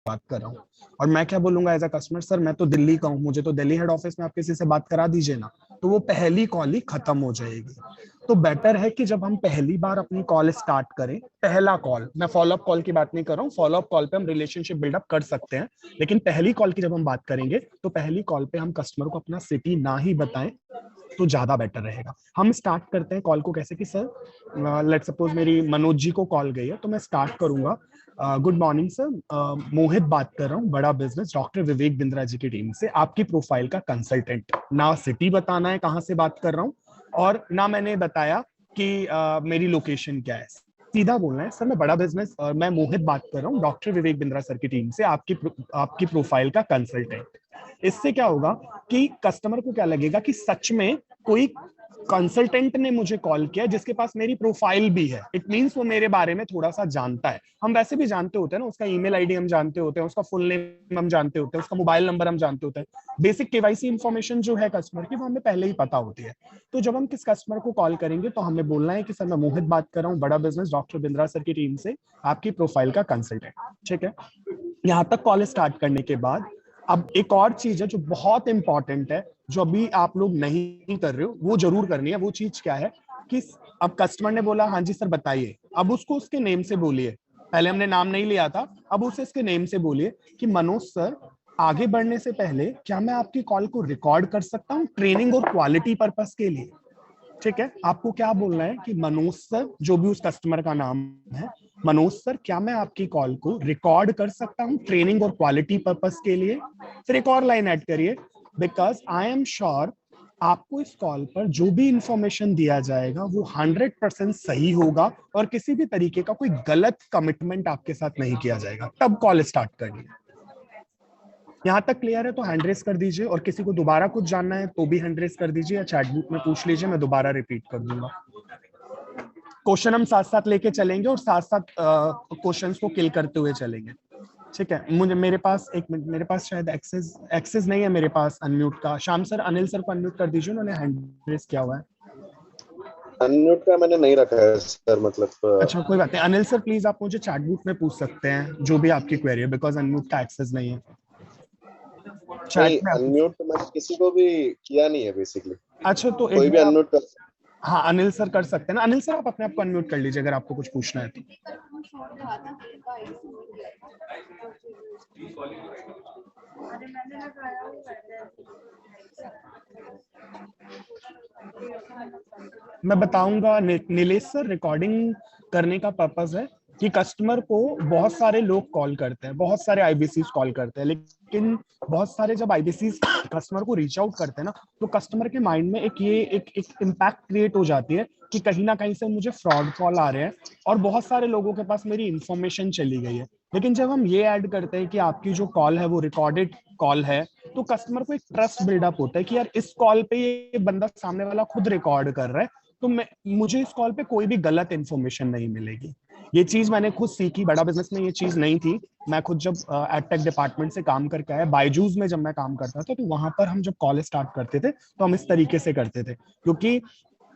बात कर रहा हूँ। और मैं क्या बोलूंगा एज अ कस्टमर, सर मैं तो दिल्ली का हूँ, मुझे तो दिल्ली हेड ऑफिस में आप किसी से बात करा दीजिए ना, तो वो पहली कॉल ही खत्म हो जाएगी। तो बेटर है कि जब हम पहली बार अपनी कॉल स्टार्ट करें, पहला कॉल, मैं फॉलोअप कॉल की बात नहीं कर रहा हूँ, फॉलोअप कॉल पे हम रिलेशनशिप बिल्डअप कर सकते हैं, लेकिन पहली कॉल की जब हम बात करेंगे तो पहली कॉल पे हम कस्टमर को अपना सिटी ना ही बताएं तो ज्यादा बेटर रहेगा। हम स्टार्ट करते हैं कॉल को कैसे कि सर लेट सपोज मेरी मनोज जी को कॉल गई है, तो मैं स्टार्ट करूंगा, गुड मॉर्निंग सर, मोहित बात कर रहा हूँ, बड़ा बिजनेस, डॉक्टर विवेक बिंद्रा जी की टीम से, आपकी प्रोफाइल का कंसल्टेंट। ना सिटी बताना है कहाँ से बात कर रहा हूँ, और ना मैंने बताया कि मेरी लोकेशन क्या है, सीधा बोलना है सर मैं बड़ा बिजनेस, मैं मोहित बात कर रहा हूँ डॉक्टर विवेक बिंद्रा सर की टीम से, आपकी प्रोफाइल का कंसल्टेंट। इससे क्या होगा कि कस्टमर को क्या लगेगा कि सच में कोई कंसल्टेंट ने मुझे कॉल किया जिसके पास मेरी प्रोफाइल भी है, इट मींस वो मेरे बारे में थोड़ा सा जानता है। हम वैसे भी जानते होते हैं ना, उसका ईमेल आईडी हम जानते होते हैं, उसका फुल नेम हम जानते होते हैं, उसका मोबाइल नंबर हम जानते होते हैं, बेसिक केवाईसी इंफॉर्मेशन जो है कस्टमर की वो हमें पहले ही पता होती है। तो जब हम किस कस्टमर को कॉल करेंगे तो हमें बोलना है कि सर मैं मोहित बात कर रहा हूँ, बड़ा बिजनेस, डॉक्टर बिंद्रा सर की टीम से, आपकी प्रोफाइल का कंसल्टेंट। ठीक है, यहां तक कॉल स्टार्ट करने के बाद अब एक और चीज है जो बहुत इंपॉर्टेंट है, जो अभी आप लोग नहीं कर रहे हो, वो जरूर करनी है। वो चीज क्या है कि अब कस्टमर ने बोला हाँ जी सर बताइए, अब उसको उसके नेम से बोलिए, पहले हमने नाम नहीं लिया था, अब उसे इसके नेम से बोलिए कि मनोज सर, आगे बढ़ने से पहले क्या मैं आपकी कॉल को रिकॉर्ड कर सकता हूँ ट्रेनिंग और क्वालिटी पर्पस के लिए। ठीक है, आपको क्या बोलना है कि मनोज सर, जो भी उस कस्टमर का नाम है, मनोज सर क्या मैं आपकी कॉल को रिकॉर्ड कर सकता हूं ट्रेनिंग और क्वालिटी पर्पस के लिए। फिर एक और लाइन ऐड करिए, बिकॉज आई एम श्योर आपको इस कॉल पर जो भी इंफॉर्मेशन दिया जाएगा वो 100% सही होगा और किसी भी तरीके का कोई गलत कमिटमेंट आपके साथ नहीं किया जाएगा। तब कॉल स्टार्ट करनी है। यहां तक क्लियर है तो हैंड रेस कर दीजिए, और किसी को दोबारा कुछ जानना है तो भी हैंड रेस कर दीजिए या चैटबुक में पूछ लीजिए, मैं दोबारा रिपीट कर दूंगा। क्वेश्चन हम साथ साथ लेके चलेंगे और साथ साथ क्वेश्चंस को किल करते हुए चलेंगे। ठीक है, मुझे मेरे पास एक मिनट, मेरे पास शायद एक्सेस नहीं है मेरे पास अनम्यूट का। शाम सर, अनिल सर को अनम्यूट कर दीजिए, उन्होंने हैंड रेस किया हुआ है। अनम्यूट का मैंने नहीं रखा है सर, मतलब अच्छा कोई बात नहीं, अनिल सर प्लीज आप मुझे चैटबुक में पूछ सकते हैं जो भी आपकी क्वेरी है, बिकॉज अनम्यूट का एक्सेस नहीं है नहीं। चैट में आप। अनम्यूट तो मैंने किसी को भी किया नहीं है बेसिकली। अच्छा तो एक कोई भी बार आप, अनम्यूट कर। हाँ अनिल सर कर सकते हैं ना, अनिल सर आप अपने आप को अनम्यूट कर लीजिए अगर आपको कुछ पूछना है तो। मैं बताऊंगा नीलेश सर, रिकॉर्डिंग करने का पर्पस है कि कस्टमर को बहुत सारे लोग कॉल करते हैं, बहुत सारे आईबीसी कॉल करते हैं, लेकिन बहुत सारे जब आईबीसी कस्टमर को रीच आउट करते हैं ना, तो कस्टमर के माइंड में एक इम्पैक्ट क्रिएट हो जाती है कि कहीं ना कहीं से मुझे फ्रॉड कॉल आ रहे हैं और बहुत सारे लोगों के पास मेरी इंफॉर्मेशन चली गई है। लेकिन जब हम ये ऐड करते हैं कि आपकी जो कॉल है वो रिकॉर्डेड कॉल है, तो कस्टमर को एक ट्रस्ट बिल्डअप होता है कि यार इस कॉल पे ये बंदा सामने वाला खुद रिकॉर्ड कर रहा है, तो मुझे इस कॉल पे कोई भी गलत इंफॉर्मेशन नहीं मिलेगी। ये चीज मैंने खुद सीखी, बड़ा बिजनेस में ये चीज नहीं थी। मैं खुद जब एडटेक डिपार्टमेंट से काम करके आया, बायजूस में जब मैं काम करता था, तो वहां पर हम जब कॉल स्टार्ट करते थे तो हम इस तरीके से करते थे, क्योंकि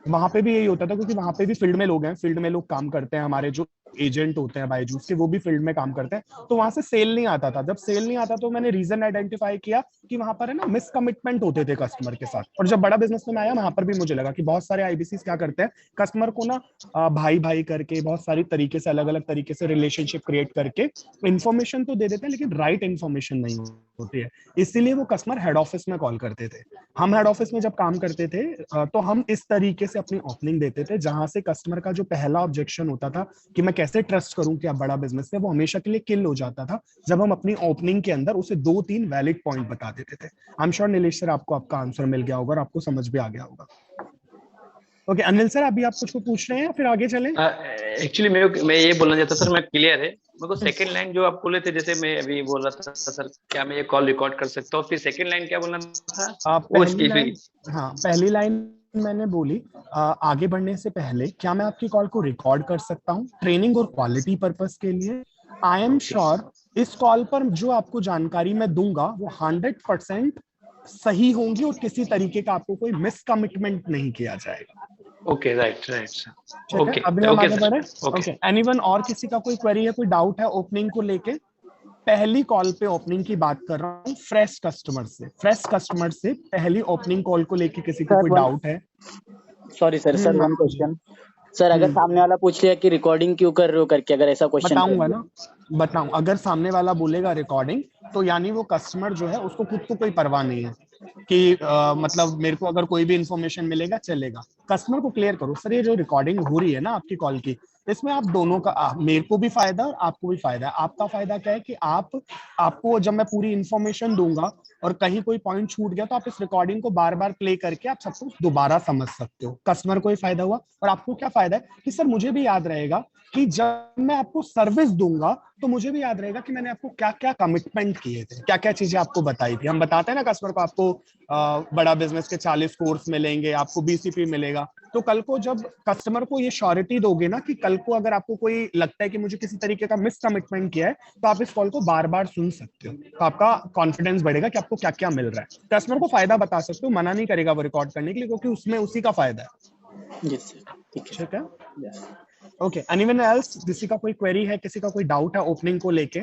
वहां पे भी यही होता था, क्योंकि वहां पे भी फील्ड में लोग हैं, फील्ड में लोग काम करते हैं, हमारे जो एजेंट होते हैं बायजूस के वो भी फील्ड में काम करते हैं, तो वहां से सेल नहीं आता था। जब सेल नहीं आता तो मैंने रीजन आइडेंटिफाई किया कि वहां पर है ना मिसकमिटमेंट होते थे कस्टमर के साथ। और जब बड़ा बिजनेस में आया वहां पर भी मुझे लगा कि बहुत सारे आईबीसी क्या करते हैं, कस्टमर को ना भाई भाई करके बहुत सारी तरीके से, अलग अलग तरीके से रिलेशनशिप क्रिएट करके इन्फॉर्मेशन तो दे देते हैं, लेकिन राइट इन्फॉर्मेशन नहीं होती है। इसीलिए वो कस्टमर हेड ऑफिस में कॉल करते थे। हम हेड ऑफिस में जब काम करते थे तो हम इस तरीके से अपनी ओपनिंग देते थे, जहां से कस्टमर का जो पहला ऑब्जेक्शन होता था कि मैं कैसे ट्रस्ट करूं कि आप बड़ा बिजनेस है, वो हमेशा के लिए किल हो जाता था जब हम अपनी ओपनिंग के अंदर उसे 2-3 वैलिड पॉइंट बता देते थे। I am sure Nilesh sir आपको आपका आंसर मिल गया होगा और आपको समझ भी आ गया होगा। ओके अनिल सर, अभी आप कुछ को पूछ रहे हैं या फिर आगे चलें? एक्चुअली मैं ये बोलना चाहता सर, मैं क्लियर है मेरे को। सेकंड लाइन जो आप बोले थे, जैसे मैं अभी बोल रहा था सर, क्या मैं ये कॉल रिकॉर्ड कर सकता हूँ, फिर सेकंड लाइन क्या बोलना था वो पहली लाइन, हाँ पहली लाइन मैंने बोली, आगे बढ़ने से पहले क्या मैं आपकी कॉल को रिकॉर्ड कर सकता हूँ ट्रेनिंग और क्वालिटी पर्पस के लिए। आई एम श्योर इस कॉल पर जो आपको जानकारी मैं दूंगा वो 100% सही होंगी और किसी तरीके का आपको कोई मिसकमिटमेंट नहीं किया जाएगा। Okay, right right sir. ठीक है, ओके अभी हम ओके आगे सर। बढ़े। ओके एनीवन और किसी का कोई क्वेरी है, कोई डाउट है ओपनिंग को लेके? पहली कॉल पे ओपनिंग की बात कर रहा हूँ, फ्रेश कस्टमर से। फ्रेश कस्टमर से पहली ओपनिंग कॉल को लेके किसी को कोई डाउट है? सॉरी सर, हाँ वन जी। क्वेश्चन सर, अगर सामने वाला पूछ लिया कि रिकॉर्डिंग क्यों कर रहे हो करके, अगर ऐसा क्वेश्चन बताऊंगा ना, बताऊं। अगर सामने वाला बोलेगा रिकॉर्डिंग, तो यानी वो कस्टमर जो है उसको खुद को कोई परवाह नहीं है कि मतलब मेरे को अगर कोई भी इंफॉर्मेशन मिलेगा चलेगा। कस्टमर को क्लियर करो, सर ये जो रिकॉर्डिंग हो रही है ना आपकी कॉल की, इसमें आप दोनों का, मेरे को भी फायदा और आपको भी फायदा है। आपका फायदा क्या है कि आपको जब मैं पूरी इंफॉर्मेशन दूंगा और कहीं कोई पॉइंट छूट गया तो आप इस रिकॉर्डिंग को बार बार प्ले करके आप सब कुछ दोबारा समझ सकते हो। कस्टमर को ही फायदा हुआ, और आपको क्या फायदा है कि सर मुझे भी याद रहेगा कि जब मैं आपको सर्विस दूंगा तो मुझे भी याद रहेगा कि मैंने आपको क्या क्या कमिटमेंट किए थे, क्या क्या चीजें आपको बताई थी। हम बताते हैं ना कस्टमर को, आपको बड़ा बिजनेस के 40 कोर्स मिलेंगे, आपको बीसीपी मिलेगा। तो कल को जब कस्टमर को ये श्योरिटी दोगे ना कि कल को अगर आपको कोई लगता है कि मुझे किसी तरीके का मिस कमिटमेंट किया है, तो आप इस कॉल को बार बार सुन सकते हो। तो आपका कॉन्फिडेंस बढ़ेगा कि आपको क्या क्या मिल रहा है। कस्टमर को फायदा बता सकते हो, मना नहीं करेगा वो रिकॉर्ड करने के लिए, क्योंकि उसमें उसी का फायदा है। ठीक है, ओके। Anyone else? किसी का कोई क्वेरी है, किसी का कोई डाउट है ओपनिंग को लेके?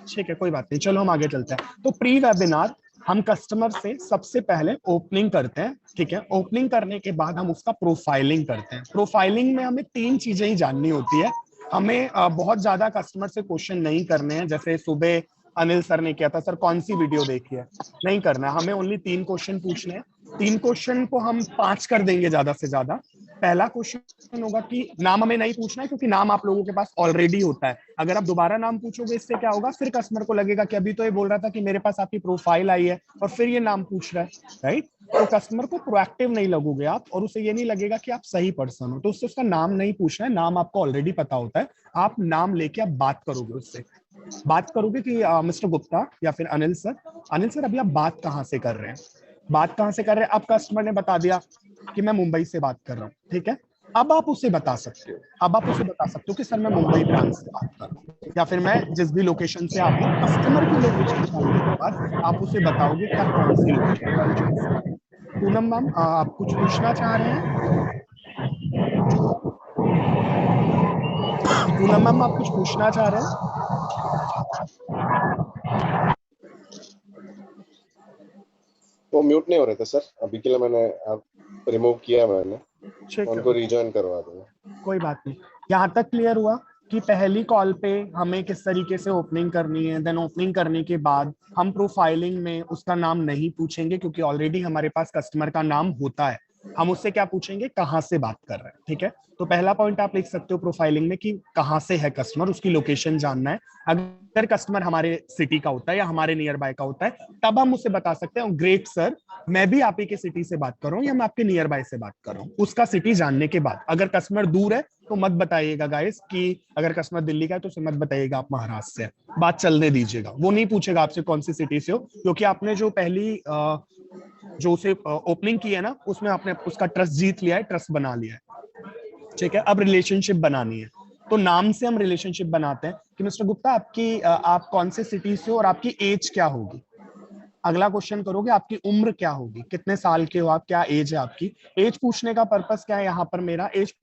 ठीक है, कोई बात नहीं, चलो हम आगे चलते हैं। तो प्री वेबिनार हम कस्टमर से सबसे पहले ओपनिंग करते हैं, ठीक है। ओपनिंग करने के बाद हम उसका प्रोफाइलिंग करते हैं। प्रोफाइलिंग में हमें 3 चीजें ही जाननी होती है। हमें बहुत ज्यादा कस्टमर से क्वेश्चन नहीं करने हैं, जैसे सुबह अनिल सर ने किया था, सर कौन सी वीडियो देखी है, नहीं करना है। हमें ओनली 3 क्वेश्चन पूछने हैं। 3 क्वेश्चन को हम 5 कर देंगे ज्यादा से ज्यादा। पहला क्वेश्चन होगा कि नाम हमें नहीं पूछना है, क्योंकि नाम आप लोगों के पास ऑलरेडी होता है। अगर आप दोबारा नाम पूछोगे, इससे क्या होगा, फिर कस्टमर को लगेगा कि अभी तो ये बोल रहा था कि मेरे पास आपकी प्रोफाइल आई है और फिर ये नाम पूछ रहा है, राइट। तो कस्टमर को प्रोएक्टिव नहीं लगोगे आप, और उसे ये नहीं लगेगा कि आप सही पर्सन हो। तो उससे उसका नाम नहीं पूछना है, नाम आपको ऑलरेडी पता होता है। आप नाम लेके आप बात करोगे, उससे बात करोगे कि मिस्टर गुप्ता या फिर अनिल सर अभी आप बात कहाँ से कर रहे हैं, बात कहाँ से कर रहे हैं। अब कस्टमर ने बता दिया कि मैं मुंबई से बात कर रहा हूँ, ठीक है। अब आप उसे बता सकते हो, कि सर मैं मुंबई ब्रांच से बात कर रहा हूँ, या फिर मैं जिस भी लोकेशन से आप कस्टमर की लोकेशन जानने के बाद आप उसे बताओगे कि आप कौन सी लोकेशन। पूनम मैम, आप कुछ पूछना चाह रहे हैं? पूनम मैम, आप कुछ पूछना चाह रहे हैं? वो म्यूट नहीं हो रहे थे सर, अभी के लिए मैंने रिमूव किया, मैंने उनको रिजॉइन करवा दूंगा। कोई बात नहीं। यहाँ तक क्लियर हुआ कि पहली कॉल पे हमें किस तरीके से ओपनिंग करनी है। देन ओपनिंग करने के बाद हम प्रोफाइलिंग में उसका नाम नहीं पूछेंगे, क्योंकि ऑलरेडी हमारे पास कस्टमर का नाम होता है। हम उससे क्या पूछेंगे, कहाँ से बात कर रहे हैं, ठीक है। तो पहला पॉइंट आप लिख सकते हो प्रोफाइलिंग में कि कहाँ से है कस्टमर, उसकी लोकेशन जानना है। अगर कस्टमर हमारे सिटी का होता है या हमारे नियर बाय का होता है, तब हम उसे बता सकते हैं, ग्रेट सर मैं भी आप ही के सिटी से बात कर रहा हूँ या मैं आपके नियर बाय से बात कर रहा हूँ, उसका सिटी जानने के बाद। अगर कस्टमर दूर है तो मत बताइएगा गाइस, कि अगर कस्टमर दिल्ली का है तो उसे मत बताइएगा आप महाराष्ट्र से, बात चलने दीजिएगा। वो नहीं पूछेगा आपसे कौन सी सिटी से हो, क्योंकि आपने जो पहली जो उसे ओपनिंग की है ना, उसमें आपने उसका ट्रस्ट जीत लिया है, ट्रस्ट बना लिया है, ठीक है। अब रिलेशनशिप बनानी है, तो नाम से हम रिलेशनशिप बनाते हैं कि मिस्टर गुप्ता आप कौन से सिटी से हो और आपकी एज क्या होगी। अगला क्वेश्चन करोगे आपकी उम्र क्या होगी, कितने साल के हो आप, क्या एज है आपकी। एज पूछने का पर्पस क्या है, यहाँ पर मेरा एज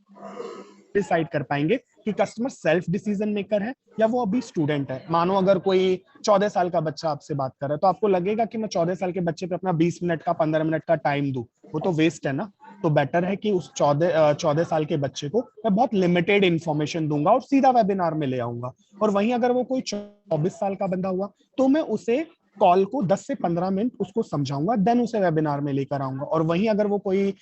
डिसाइड कर पाएंगे कि कस्टमर सेल्फ डिसीजन मेकर है या वो अभी स्टूडेंट है। मानो अगर कोई 14 साल का बच्चा आपसे बात कर रहा है, तो आपको लगेगा कि मैं 14 साल के बच्चे पे अपना 20 मिनट का 15 मिनट का टाइम दूं, वो तो वेस्ट है ना। तो बेटर है कि उस 14 साल के बच्चे को मैं बहुत लिमिटेड इंफॉर्मेशन दूंगा और सीधा वेबिनार में ले आऊंगा। और वहीं अगर वो कोई 24 साल का बंदा हुआ, तो मैं उसे कॉल को 10 से 15 मिनट उसको समझाऊंगा, देन उसे वेबिनार में लेकर आऊंगा। और वहीं अगर वो कोई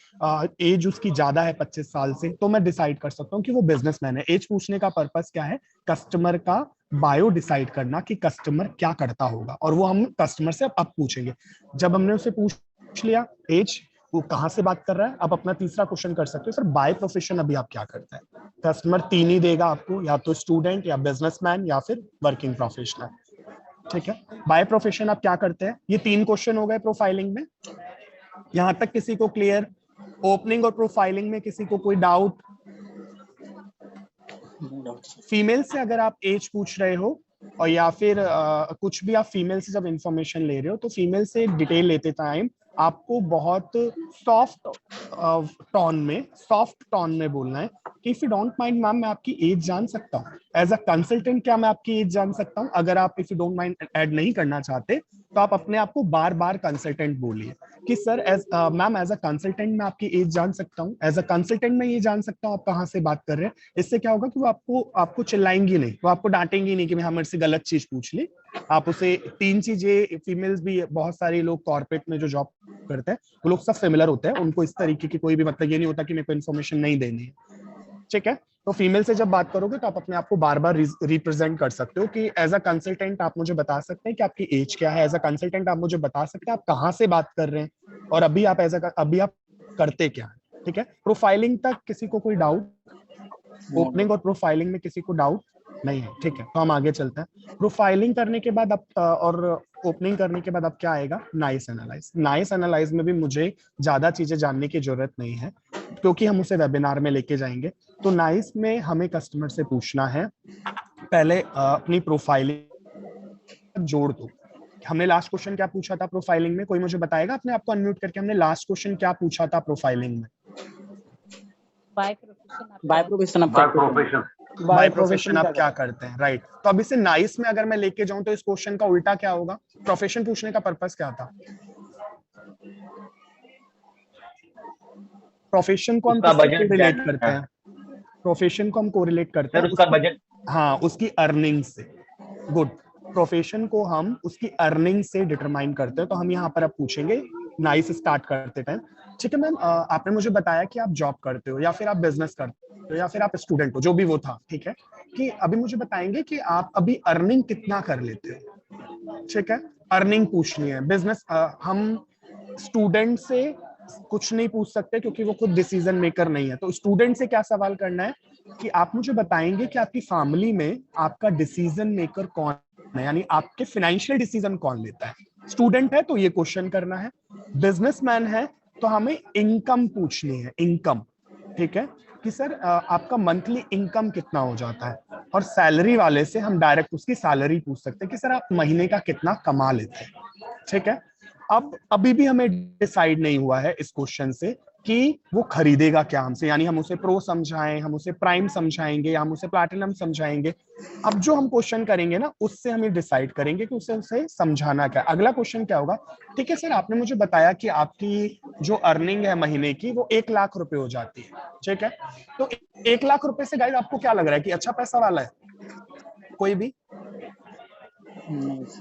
एज उसकी ज्यादा है 25 साल से, तो मैं डिसाइड कर सकता हूँ कि वो बिजनेसमैन है। एज पूछने का पर्पस क्या है, कस्टमर का बायो डिसाइड करना कि कस्टमर क्या करता होगा, और वो हम कस्टमर से अब पूछेंगे। जब हमने उसे पूछ लिया एज, वो कहाँ से बात कर रहा है, अब अपना तीसरा क्वेश्चन कर सकते हो, सर बाय प्रोफेशन अभी आप क्या करते हैं। कस्टमर 3 ही देगा आपको, या तो स्टूडेंट या बिजनेसमैन या फिर वर्किंग प्रोफेशनल, ठीक है। बाय प्रोफेशन आप क्या करते हैं। ये 3 क्वेश्चन हो गए प्रोफाइलिंग में। यहां तक किसी को क्लियर? ओपनिंग और प्रोफाइलिंग में किसी को कोई डाउट? फीमेल से अगर आप एज पूछ रहे हो, और या फिर कुछ भी आप फीमेल से जब इंफॉर्मेशन ले रहे हो, तो फीमेल से डिटेल लेते टाइम आपको बहुत सॉफ्ट टोन में बोलना है कि if you don't mind ma'am मैं आपकी एज जान सकता हूँ एज अ कंसल्टेंट, क्या मैं आपकी एज जान सकता हूँ? अगर आप if you don't mind add नहीं करना चाहते तो आप अपने आप को बार बार कंसल्टेंट बोलिए कि sir ma'am as a consultant मैं आपकी एज जान सकता हूँ, एज अ कंसल्टेंट मैं ये जान सकता हूँ आप कहाँ से बात कर रहे हैं। इससे क्या होगा कि वो आपको चिल्लाएंगी नहीं, वो आपको डांटेंगी नहीं कि मैं मेरे से गलत चीज पूछ ली। आप उसे 3 चीजें, फीमेल्स भी बहुत सारे लोग कॉर्पोरेट में जो जॉब करते हैं वो लोग सब सिमिलर होते हैं, उनको इस तरीके की कोई भी मतलब ये नहीं होता कि मेरे को इन्फॉर्मेशन नहीं देनी है, ठीक है। तो फीमेल से जब बात करोगे तो आप अपने आप को बार बार रिप्रेजेंट कर सकते हो कि एज अ कंसल्टेंट आप मुझे बता सकते हैं कि आपकी एज क्या है, एज अ कंसल्टेंट आप मुझे बता सकते हैं आप कहाँ से बात कर रहे हैं और अभी आप करते क्या है, ठीक है। प्रोफाइलिंग तक किसी को कोई डाउट? ओपनिंग और प्रोफाइलिंग में किसी को डाउट नहीं है, ठीक है। तो हम आगे चलते हैं। प्रोफाइलिंग करने के बाद अब और ओपनिंग करने के बाद अब क्या आएगा? Nice analyse. नाइस एनालाइज में भी मुझे ज्यादा चीजें जानने की जरूरत नहीं है क्योंकि हम उसे वेबिनार में लेके जाएंगे। तो नाइस में हमें कस्टमर से पूछना है पहले अपनी प्रोफाइलिंग जोड़ दो। हमने लास्ट क्वेश्चन क्या पूछा था प्रोफाइलिंग में? कोई मुझे बताएगा अपने आप को अनम्यूट करके, हमने लास्ट क्वेश्चन क्या पूछा था प्रोफाइलिंग में? बाय प्रोफेशन आप क्या करते हैं, राइट। तो अब इसे नाइस में अगर मैं लेके जाऊं तो इस क्वेश्चन का उल्टा क्या होगा? प्रोफेशन पूछने का पर्पस क्या था? प्रोफेशन को हम किससे कोरिलेट करते हैं? प्रोफेशन को हम कोरिलेट करते हैं उसका बजट, हाँ, उसकी अर्निंग से। गुड। प्रोफेशन को हम उसकी अर्निंग से डिटरमाइन करते हैं। तो हम यहाँ पर अब पूछेंगे नाइस स्टार्ट करते टाइम, ठीक है मैम आपने मुझे बताया कि आप जॉब करते हो या फिर आप बिजनेस करते हो या फिर आप स्टूडेंट हो, जो भी वो था, ठीक है, कि अभी मुझे बताएंगे कि आप अभी अर्निंग कितना कर लेते हो, ठीक है। अर्निंग पूछनी है। बिजनेस हम स्टूडेंट से कुछ नहीं पूछ सकते क्योंकि वो खुद डिसीजन मेकर नहीं है। तो स्टूडेंट से क्या सवाल करना है कि आप मुझे बताएंगे कि आपकी फैमिली में आपका डिसीजन मेकर कौन है, यानी आपके फाइनेंशियल डिसीजन कौन लेता है। स्टूडेंट है तो ये क्वेश्चन करना है। बिजनेसमैन है तो हमें इनकम पूछनी है, इनकम, ठीक है, कि सर आपका मंथली इनकम कितना हो जाता है। और सैलरी वाले से हम डायरेक्ट उसकी सैलरी पूछ सकते हैं कि सर आप महीने का कितना कमा लेते हैं, ठीक है। अब अभी भी हमें डिसाइड नहीं हुआ है इस क्वेश्चन से कि वो खरीदेगा क्या हमसे, यानी हम उसे प्रो समझाएं, हम उसे प्राइम समझाएंगे, हम उसे प्लैटिनम समझाएंगे। अब जो हम क्वेश्चन करेंगे ना उससे हम डिसाइड करेंगे कि उसे समझाना क्या। अगला क्वेश्चन क्या होगा? ठीक है सर, आपने मुझे बताया कि आपकी जो अर्निंग है महीने की वो 1 लाख रुपए हो जाती है, ठीक है। तो 1 लाख रुपए से गाइस आपको क्या लग रहा है कि अच्छा पैसा वाला है? कोई भी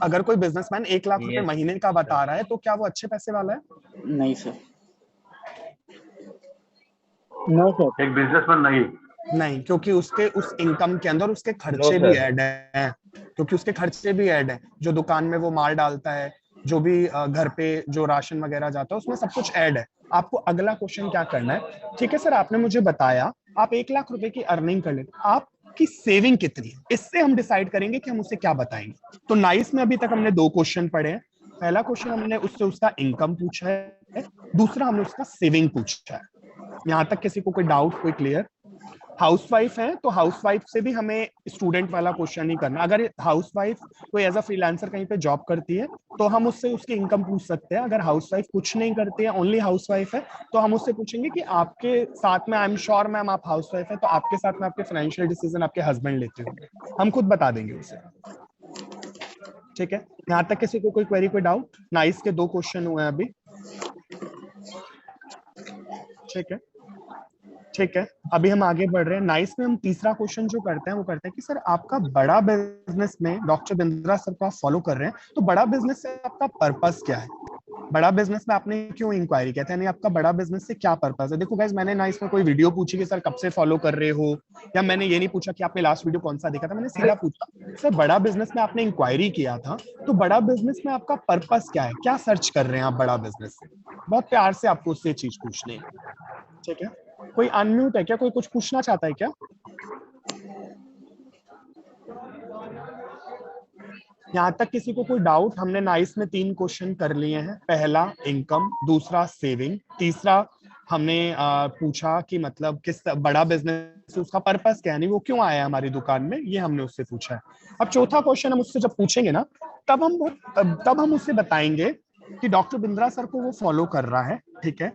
अगर कोई बिजनेसमैन 1 लाख रुपए महीने का बता रहा है तो क्या वो अच्छे पैसे वाला है? नहीं सर, नो सर, एक बिजनेसमैन नहीं, क्योंकि उसके उस इनकम के अंदर उसके खर्चे भी ऐड हैं, क्योंकि उसके खर्चे भी ऐड हैं। जो दुकान में वो माल डालता है, जो भी घर पे जो राशन वगैरह जाता है, उसमें सब कुछ ऐड है। आपको अगला क्वेश्चन क्या करना है? ठीक है सर, आपने मुझे बताया आप 1 लाख रुपए की अर्निंग कर लेते, आपकी सेविंग कितनी है? इससे हम डिसाइड करेंगे कि हम उसे क्या बताएंगे। तो नाइस में अभी तक हमने 2 क्वेश्चन पढ़े हैं। पहला क्वेश्चन हमने उससे उसका इनकम पूछा है, दूसरा हमने उसका सेविंग पूछा है। यहाँ तक किसी को कोई डाउट, कोई क्लियर? हाउसवाइफ है तो हाउसवाइफ से भी हमें स्टूडेंट वाला क्वेश्चन नहीं करना। अगर हाउसवाइफ कोई एज अ फ्रीलांसर कहीं पे जॉब करती है तो हम उससे उसकी इनकम पूछ सकते हैं। अगर हाउसवाइफ कुछ नहीं करती है, ओनली हाउसवाइफ है, तो हम उससे पूछेंगे कि आपके साथ में, आई एम श्योर मैम आप हाउसवाइफ है, तो आपके साथ में आपके फाइनेंशियल डिसीजन आपके हस्बैंड लेते होंगे, हम खुद बता देंगे उसे, ठीक है। यहाँ तक किसी को कोई क्वेरी, कोई डाउट? नाइस के 2 क्वेश्चन हुए हैं अभी, ठीक है, ठीक है। अभी हम आगे बढ़ रहे हैं। नाइस में हम तीसरा क्वेश्चन जो करते हैं वो करते हैं कि सर आपका बड़ा बिजनेस में, डॉक्टर बिंद्रा सर को आप फॉलो कर रहे हैं, तो बड़ा बिजनेस से आपका पर्पस क्या है? बड़ा बिजनेस में आपने क्यों इंक्वायरी किया था, यानी आपका बड़ा बिजनेस से क्या पर्पस है? देखो गाइस, मैंने ना इसमें कोई वीडियो पूछी कि सर कब से फॉलो कर रहे हो, या मैंने ये नहीं पूछा कि आपने लास्ट वीडियो कौन सा देखा था। मैंने सीधा पूछा सर बड़ा बिजनेस में आपने इंक्वायरी किया था, तो बड़ा बिजनेस में आपका पर्पस क्या है, क्या सर्च कर रहे हैं आप बड़ा बिजनेस से? बहुत प्यार से आपको उससे चीज पूछनी है, ठीक है। कोई अनम्यूट है क्या? कोई कुछ पूछना चाहता है क्या? यहाँ तक किसी को कोई डाउट? हमने नाइस में 3 क्वेश्चन कर लिए हैं। पहला इनकम, दूसरा सेविंग, तीसरा हमने पूछा कि मतलब किस बड़ा बिजनेस उसका पर्पस क्या है, नहीं वो क्यों आया हमारी दुकान में, ये हमने उससे पूछा है। अब चौथा क्वेश्चन हम उससे जब पूछेंगे ना, तब हम उससे बताएंगे कि डॉक्टर बिंद्रा सर को वो फॉलो कर रहा है, ठीक है।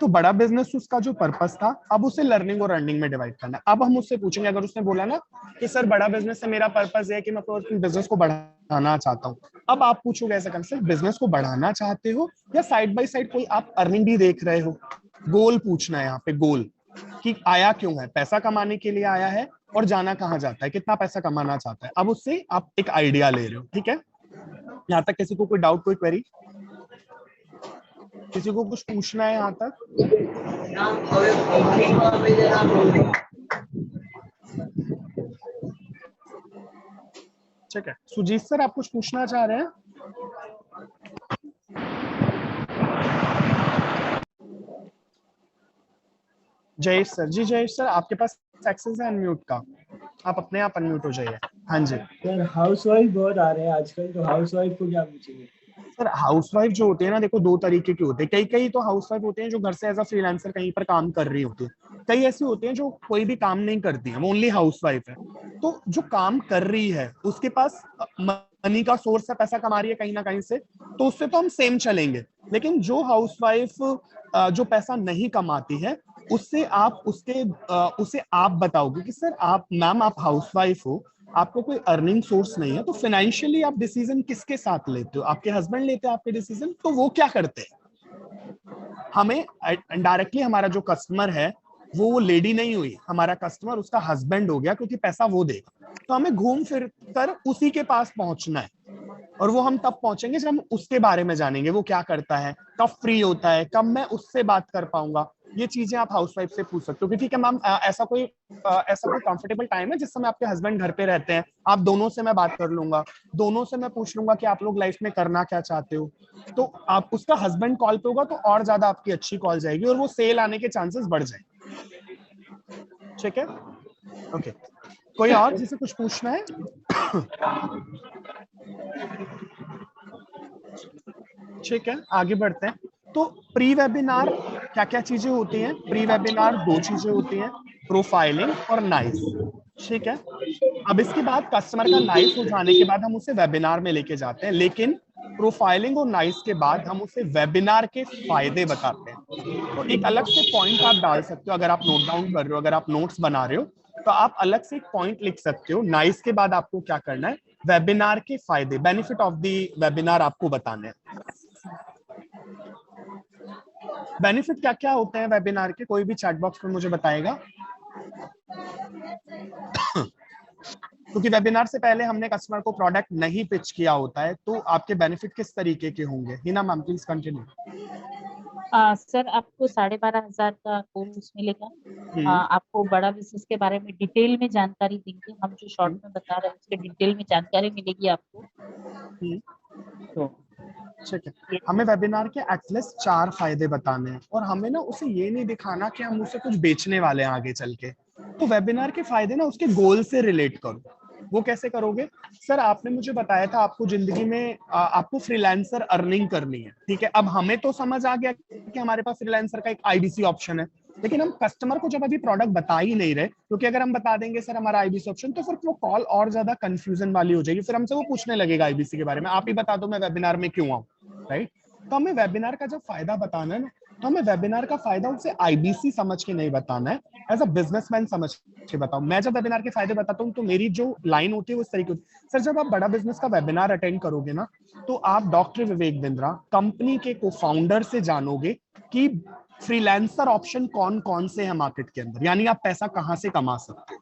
तो बड़ा बिजनेस उसका जो पर्पस था, अब उसे लर्निंग और अर्निंग में डिवाइड करना है। अब हम उससे पूछेंगे, अगर उसने बोला ना कि सर बड़ा बिजनेस से मेरा पर्पस है कि मैं अपने बिजनेस को बढ़ाना चाहता हूँ, अब आप पूछोगे ऐसा कंसेप्ट, बिजनेस को बढ़ाना चाहते हो या साइड बाय साइड कोई आप अर्निंग भी देख रहे हो? गोल पूछना है यहाँ पे, गोल कि आया क्यों है, पैसा कमाने के लिए आया है और जाना कहाँ चाहता है, कितना पैसा कमाना चाहता है। अब उससे आप एक आइडिया ले रहे हो, ठीक है। यहाँ तक किसी को कोई डाउट, कोई क्वेरी, किसी को कुछ पूछना है यहाँ तक? ठीक है, सुजीत सर आप कुछ पूछना चाह रहे हैं? जयेश सर, जी जयेश सर आपके पास एक्सेस है अनम्यूट का, आप अपने आप अनम्यूट हो जाइए। हाँ जी सर, हाउसवाइफ बहुत आ रहे हैं आजकल, तो हाउसवाइफ को क्या पूछेंगे? सर हाउसवाइफ जो होती है ना, देखो दो तरीके की होती है। कई कई तो हाउसवाइफ होते हैं जो घर से एज अ फ्रीलांसर कहीं पर काम कर रही होती है। कई ऐसी होती हैं जो कोई भी काम नहीं करती है, वो ओनली हाउसवाइफ है। तो जो काम कर रही है उसके पास मनी का सोर्स है, पैसा कमा रही है कहीं ना कहीं से, तो उससे तो हम सेम चलेंगे। लेकिन जो हाउसवाइफ जो पैसा नहीं कमाती है, उससे आप उसे आप बताओगे कि सर आप मैम आप हाउसवाइफ हो, आपको कोई अर्निंग सोर्स नहीं है, तो फाइनेंशियली आप डिसीजन किसके साथ लेते हो? आपके हस्बैंड लेते हैं आपके डिसीजन, तो वो क्या करते हैं? हमें इनडायरेक्टली हमारा जो कस्टमर है वो लेडी नहीं हुई, हमारा कस्टमर उसका हस्बैंड हो गया, क्योंकि पैसा वो देगा। तो हमें घूम फिर कर उसी के पास पहुंचना है, और वो हम तब पहुंचेंगे जब हम उसके बारे में जानेंगे, वो क्या करता है, कब फ्री होता है, कब मैं उससे बात कर पाऊंगा। ये चीजें आप हाउसवाइफ से पूछ सकते हो कि ठीक है मैम ऐसा कोई कंफर्टेबल टाइम है जिस समय आपके हस्बैंड घर पे रहते हैं, आप दोनों से मैं बात कर लूंगा, दोनों से मैं पूछ लूंगा कि आप लोग लाइफ में करना क्या चाहते हो। तो आप उसका हस्बैंड कॉल पे होगा तो और ज्यादा आपकी अच्छी कॉल जाएगी और वो सेल आने के चांसेस बढ़ जाएंगे। ठीक है, ओके। कोई और जिसे कुछ पूछना है? ठीक है, आगे बढ़ते हैं। तो प्री वेबिनार क्या क्या चीजें होती हैं? प्री वेबिनार दो चीजें होती हैं, प्रोफाइलिंग और नाइस। ठीक है, अब इसके बाद कस्टमर का नाइस हो जाने के बाद हम उसे वेबिनार में लेके जाते हैं, लेकिन प्रोफाइलिंग और नाइस के बाद हम उसे वेबिनार के फायदे बताते हैं। तो एक अलग से पॉइंट आप डाल सकते हो, अगर आप नोट डाउन कर रहे हो, अगर आप नोट्स बना रहे हो, तो आप अलग से एक पॉइंट लिख सकते हो। नाइस के बाद आपको क्या करना है, वेबिनार के फायदे, बेनिफिट ऑफ द वेबिनार आपको बताने हैं। बेनिफिट क्या क्या होते हैं वेबिनार के? कोई भी चैट बॉक्स में मुझे बताएगा। क्योंकि वेबिनार से पहले हमने कस्टमर को प्रोडक्ट नहीं पिच किया होता है, तो आपके बेनिफिट किस तरीके के होंगे? Hina ma'am please continue. Sir आपको 12,500 का कोर्स मिलेगा। आपको बड़ा बिजनेस के बारे में डिटेल में जानकारी देंगे, हम जो शॉर्ट में बता रहे हैं उसके डिटेल में जानकारी मिलेगी आपको। तो ठीक है, हमें वेबिनार के एटलीस्ट 4 फायदे बताने हैं, और हमें ना उसे ये नहीं दिखाना कि हम उसे कुछ बेचने वाले हैं आगे चल के। तो वेबिनार के फायदे ना उसके गोल से रिलेट करो। वो कैसे करोगे? सर आपने मुझे बताया था आपको जिंदगी में आपको फ्रीलांसर अर्निंग करनी है, ठीक है। अब हमें तो समझ आ गया कि हमारे पास फ्रीलांसर का एक आईबीसी ऑप्शन है, लेकिन हम कस्टमर को जब अभी प्रोडक्ट बता ही नहीं रहे, क्योंकि अगर हम बता देंगे सर हमारा आईबीसी ऑप्शन, तो फिर वो कॉल और ज्यादा कंफ्यूजन वाली हो जाएगी, फिर हमसे वो पूछने लगेगा आईबीसी के बारे में, आप ही बता दो मैं वेबिनार में क्यों आऊं, राइट। तो हमें वेबिनार का जब फायदा बताना है ना, तो हमें वेबिनार का फायदा उसे आईबीसी समझ के नहीं बताना है, एज अ बिजनेसमैन समझ के बताओ। मैं जब वेबिनार के फायदे बताता हूँ तो मेरी जो लाइन होती है वो इस तरीके होती है, सर जब आप बड़ा बिजनेस का वेबिनार अटेंड करोगे ना, तो आप डॉक्टर विवेक बिंद्रा कंपनी के को फाउंडर से जानोगे कि फ्रीलांसर ऑप्शन कौन कौन से हैं मार्केट के अंदर, यानी आप पैसा कहां से कमा सकते हो।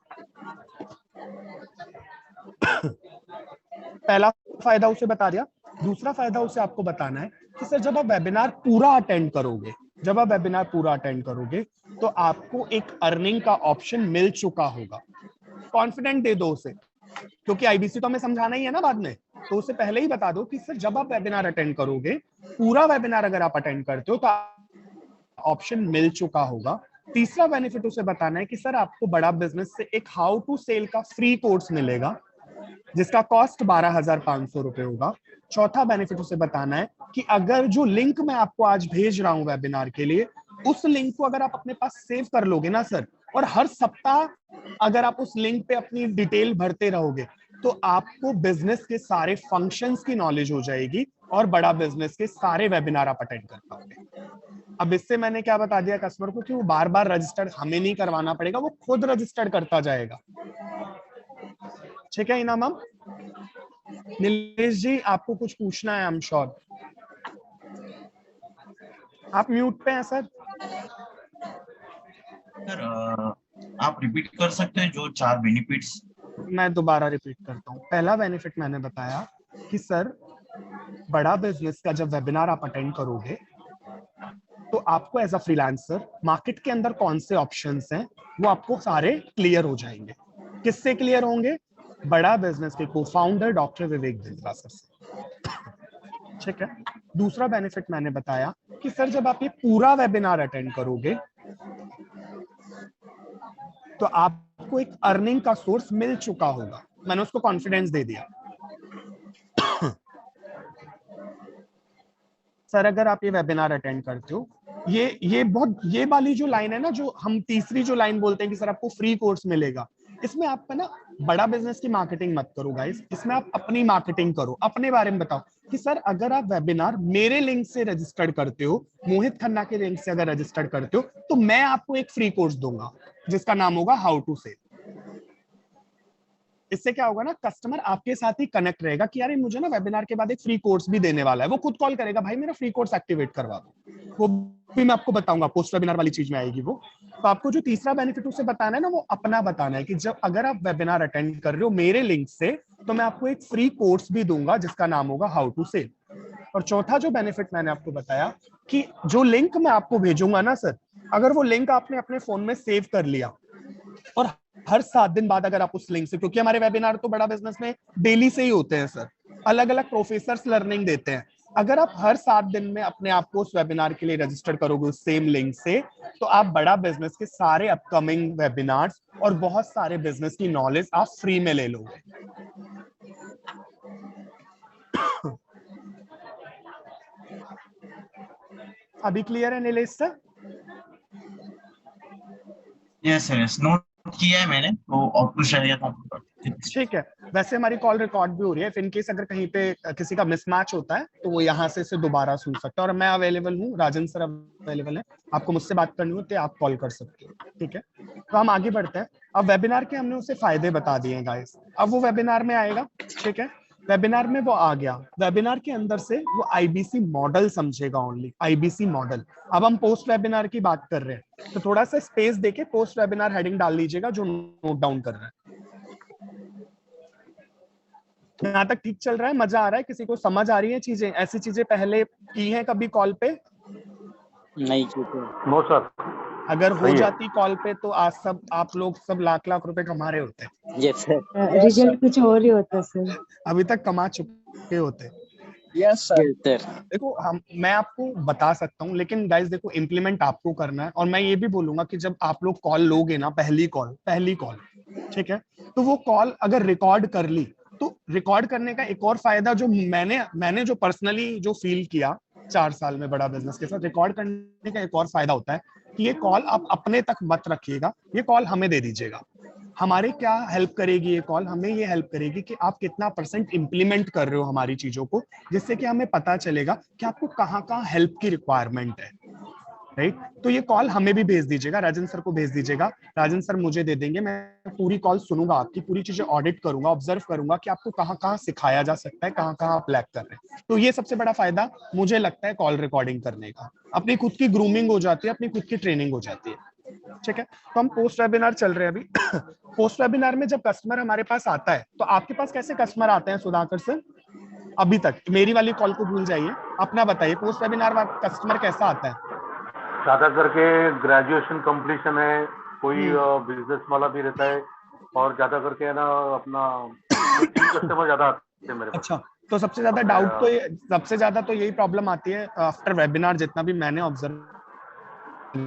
पहला फायदा उसे बता दिया। दूसरा फायदा उसे आपको बताना है कि सर जब आप वेबिनार पूरा अटेंड करोगे, जब आप वेबिनार पूरा अटेंड करोगे तो आपको एक अर्निंग का ऑप्शन मिल चुका होगा। कॉन्फिडेंट दे दो उसे, क्योंकि आईबीसी तो हमें समझाना ही है ना बाद में, तो उसे पहले ही बता दो कि सर जब आप वेबिनार अटेंड करोगे, पूरा वेबिनार अगर आप अटेंड करते हो तो ऑप्शन मिल चुका होगा। तीसरा बेनिफिट उसे बताना है कि सर आपको बड़ा बिजनेस से एक हाउ टू सेल का फ्री कोर्स मिलेगा, जिसका कॉस्ट 12,500 रुपए होगा। चौथा बेनिफिट उसे बताना है कि अगर जो लिंक मैं आपको आज भेज रहा हूं वेबिनार के लिए, उस लिंक को अगर आप अपने पास सेव कर लोगे ना सर, और हर सप्ताह अगर आप उस लिंक पे अपनी डिटेल भरते रहोगे, तो आपको बिजनेस के सारे फंक्शंस की नॉलेज हो जाएगी, और बड़ा बिजनेस के सारे वेबिनार आप अटेंड कर पाओगे। अब इससे मैंने क्या बता दिया कस्टमर को कि वो बार बार रजिस्टर्ड हमें नहीं करवाना पड़ेगा, वो खुद रजिस्टर्ड करता जाएगा। ठीक है इना मैम। नीलेश जी आपको कुछ पूछना है? आई एम श्योर आप म्यूट पे हैं सर। सर आप रिपीट कर सकते हैं जो 4 बेनिफिट्स? मैं दोबारा रिपीट करता हूँ। पहला बेनिफिट मैंने बताया कि सर बड़ा बिजनेस का जब वेबिनार आप अटेंड करोगे तो आपको एज अ फ्रीलांसर मार्केट के अंदर कौन से ऑप्शंस हैं वो आपको सारे क्लियर हो जाएंगे। किससे क्लियर होंगे? बड़ा बिजनेस के को founder doctor Vivek Bindra sir से। ठीक है। दूसरा बेनिफिट मैंने बताया कि सर जब आप ये पूरा वेबिनार अटेंड करोगे तो आपको एक अर्निंग का सोर्स मिल चुका होगा। मैंने उसको कॉन्फिडेंस दे दिया। सर अगर आप ये वेबिनार अटेंड करते हो, ये वाली जो लाइन है ना, जो हम तीसरी जो लाइन बोलते हैं कि सर आपको फ्री कोर्स मिलेगा, इसमें आप ना बड़ा बिजनेस की मार्केटिंग मत करो गाइस, इसमें आप अपनी मार्केटिंग करो, अपने बारे में बताओ कि सर अगर आप वेबिनार मेरे लिंक से रजिस्टर्ड करते हो, मोहित खन्ना के लिंक से अगर रजिस्टर्ड करते हो, तो मैं आपको एक फ्री कोर्स दूंगा जिसका नाम होगा हाउ टू सेल। इससे क्या होगा ना, कस्टमर आपके साथ ही कनेक्ट रहेगा कि यार मुझे ना वेबिनार के बाद एक फ्री कोर्स भी देने वाला है। वो खुद कॉल करेगा, भाई मेरा फ्री कोर्स एक्टिवेट करवा दो। वो भी मैं आपको बताऊंगा, पोस्ट वेबिनार वाली चीज में आएगी वो। तो आपको जो तीसरा बेनिफिट उसे बताना है ना, वो अपना बताना है कि जब अगर आप वेबिनार अटेंड कर रहे हो मेरे लिंक से, तो मैं आपको एक फ्री कोर्स भी दूंगा जिसका नाम होगा हाउ टू सेल। और चौथा जो बेनिफिट मैंने आपको बताया कि जो लिंक मैं आपको भेजूंगा ना सर, अगर वो लिंक आपने अपने फोन में सेव कर लिया और हर 7 दिन बाद अगर आप उस लिंक से, क्योंकि हमारे वेबिनार तो बड़ा बिजनेस में डेली से ही होते हैं सर, अलग अलग प्रोफेसर्स लर्निंग देते हैं, अगर आप हर 7 दिन में अपने आप को उस वेबिनार के लिए रजिस्टर करोगे उस सेम लिंक से, तो आप बड़ा बिजनेस के सारे अपकमिंग वेबिनार्स और बहुत सारे बिजनेस की नॉलेज आप फ्री में ले लोगे। अभी क्लियर है Nilesh sir? Yes sir, note किया है मैंने, तो ऑप्शन चाहिए था। ठीक है। वैसे हमारी कॉल रिकॉर्ड भी हो रही है, इन केस अगर कहीं पे किसी का मिसमैच होता है तो वो यहाँ से दोबारा सुन सकता है। और मैं अवेलेबल हूँ, राजन सर अवेलेबल है, आपको मुझसे बात करनी हो तो आप कॉल कर सकते हो। ठीक है, तो हम आगे बढ़ते हैं। अब वेबिनार के हमने उसे फायदे बता दिए हैं गाइस, अब वो वेबिनार में आएगा। ठीक है, वेबिनार में वो आ गया, वेबिनार के अंदर से वो आईबीसी मॉडल समझेगा, ओनली आईबीसी मॉडल। अब हम पोस्ट वेबिनार की बात कर रहे हैं, तो थोड़ा सा स्पेस देके पोस्ट वेबिनार हेडिंग डाल लीजिएगा जो नोट डाउन कर रहे हैं। यहाँ तक ठीक चल रहा है? मजा आ रहा है? किसी को समझ आ रही है चीजें? ऐसी चीजें पहले की हैं कभी कॉल पे? नहीं नो सर। अगर हो जाती कॉल पे तो आज सब आप लोग सब लाख लाख रुपए कमा रहे होते। यस सर, रिजल्ट कुछ और ही होता सर, अभी तक कमा चुके होते। Yes sir. देखो मैं आपको बता सकता हूँ, लेकिन गाइस देखो इम्प्लीमेंट आपको करना है। और मैं ये भी बोलूंगा कि जब आप लोग कॉल लोगे ना, पहली कॉल, ठीक है, तो वो कॉल अगर रिकॉर्ड कर ली, तो रिकॉर्ड करने का एक और फायदा जो मैंने जो पर्सनली जो फील किया 4 साल में बड़ा बिजनेस के साथ, रिकॉर्ड करने का एक और फायदा होता है कि ये कॉल आप अपने तक मत रखिएगा, ये कॉल हमें दे दीजिएगा। हमारे क्या हेल्प करेगी ये कॉल? हमें ये हेल्प करेगी कि आप कितना % इंप्लीमेंट कर रहे हो हमारी चीजों को, जिससे कि हमें पता चलेगा कि आपको कहाँ कहाँ हेल्प की रिक्वायरमेंट है, राइट? तो ये कॉल हमें भी भेज दीजिएगा, राजन सर को भेज दीजिएगा, राजन सर मुझे दे देंगे, मैं पूरी कॉल सुनूंगा, आपकी पूरी चीजें ऑडिट करूंगा, ऑब्जर्व करूंगा कि आपको कहाँ कहाँ सिखाया जा सकता है, कहाँ कहाँ आप लैग कर रहे हैं। तो ये सबसे बड़ा फायदा मुझे लगता है कॉल रिकॉर्डिंग करने का, अपनी खुद की ग्रूमिंग हो जाती है, अपनी खुद की ट्रेनिंग हो जाती है। ठीक है, तो हम पोस्ट वेबिनार चल रहे हैं अभी। पोस्ट वेबिनार में जब कस्टमर हमारे पास आता है, तो आपके पास कैसे कस्टमर आते हैं सुधाकर सर? अभी तक मेरी वाली कॉल को भूल जाइए, अपना बताइए, पोस्ट वेबिनार कस्टमर कैसा आता है? ज्यादा करके ग्रेजुएशन कंप्लीशन है, कोई बिजनेस वाला भी रहता है, और ज्यादा करके है ना अपना कस्टमर ज्यादा आते हैं मेरे पास। अच्छा, तो सबसे ज्यादा डाउट तो सबसे ज्यादा तो यही प्रॉब्लम आती है आफ्टर वेबिनार, जितना भी मैंने ऑब्जर्व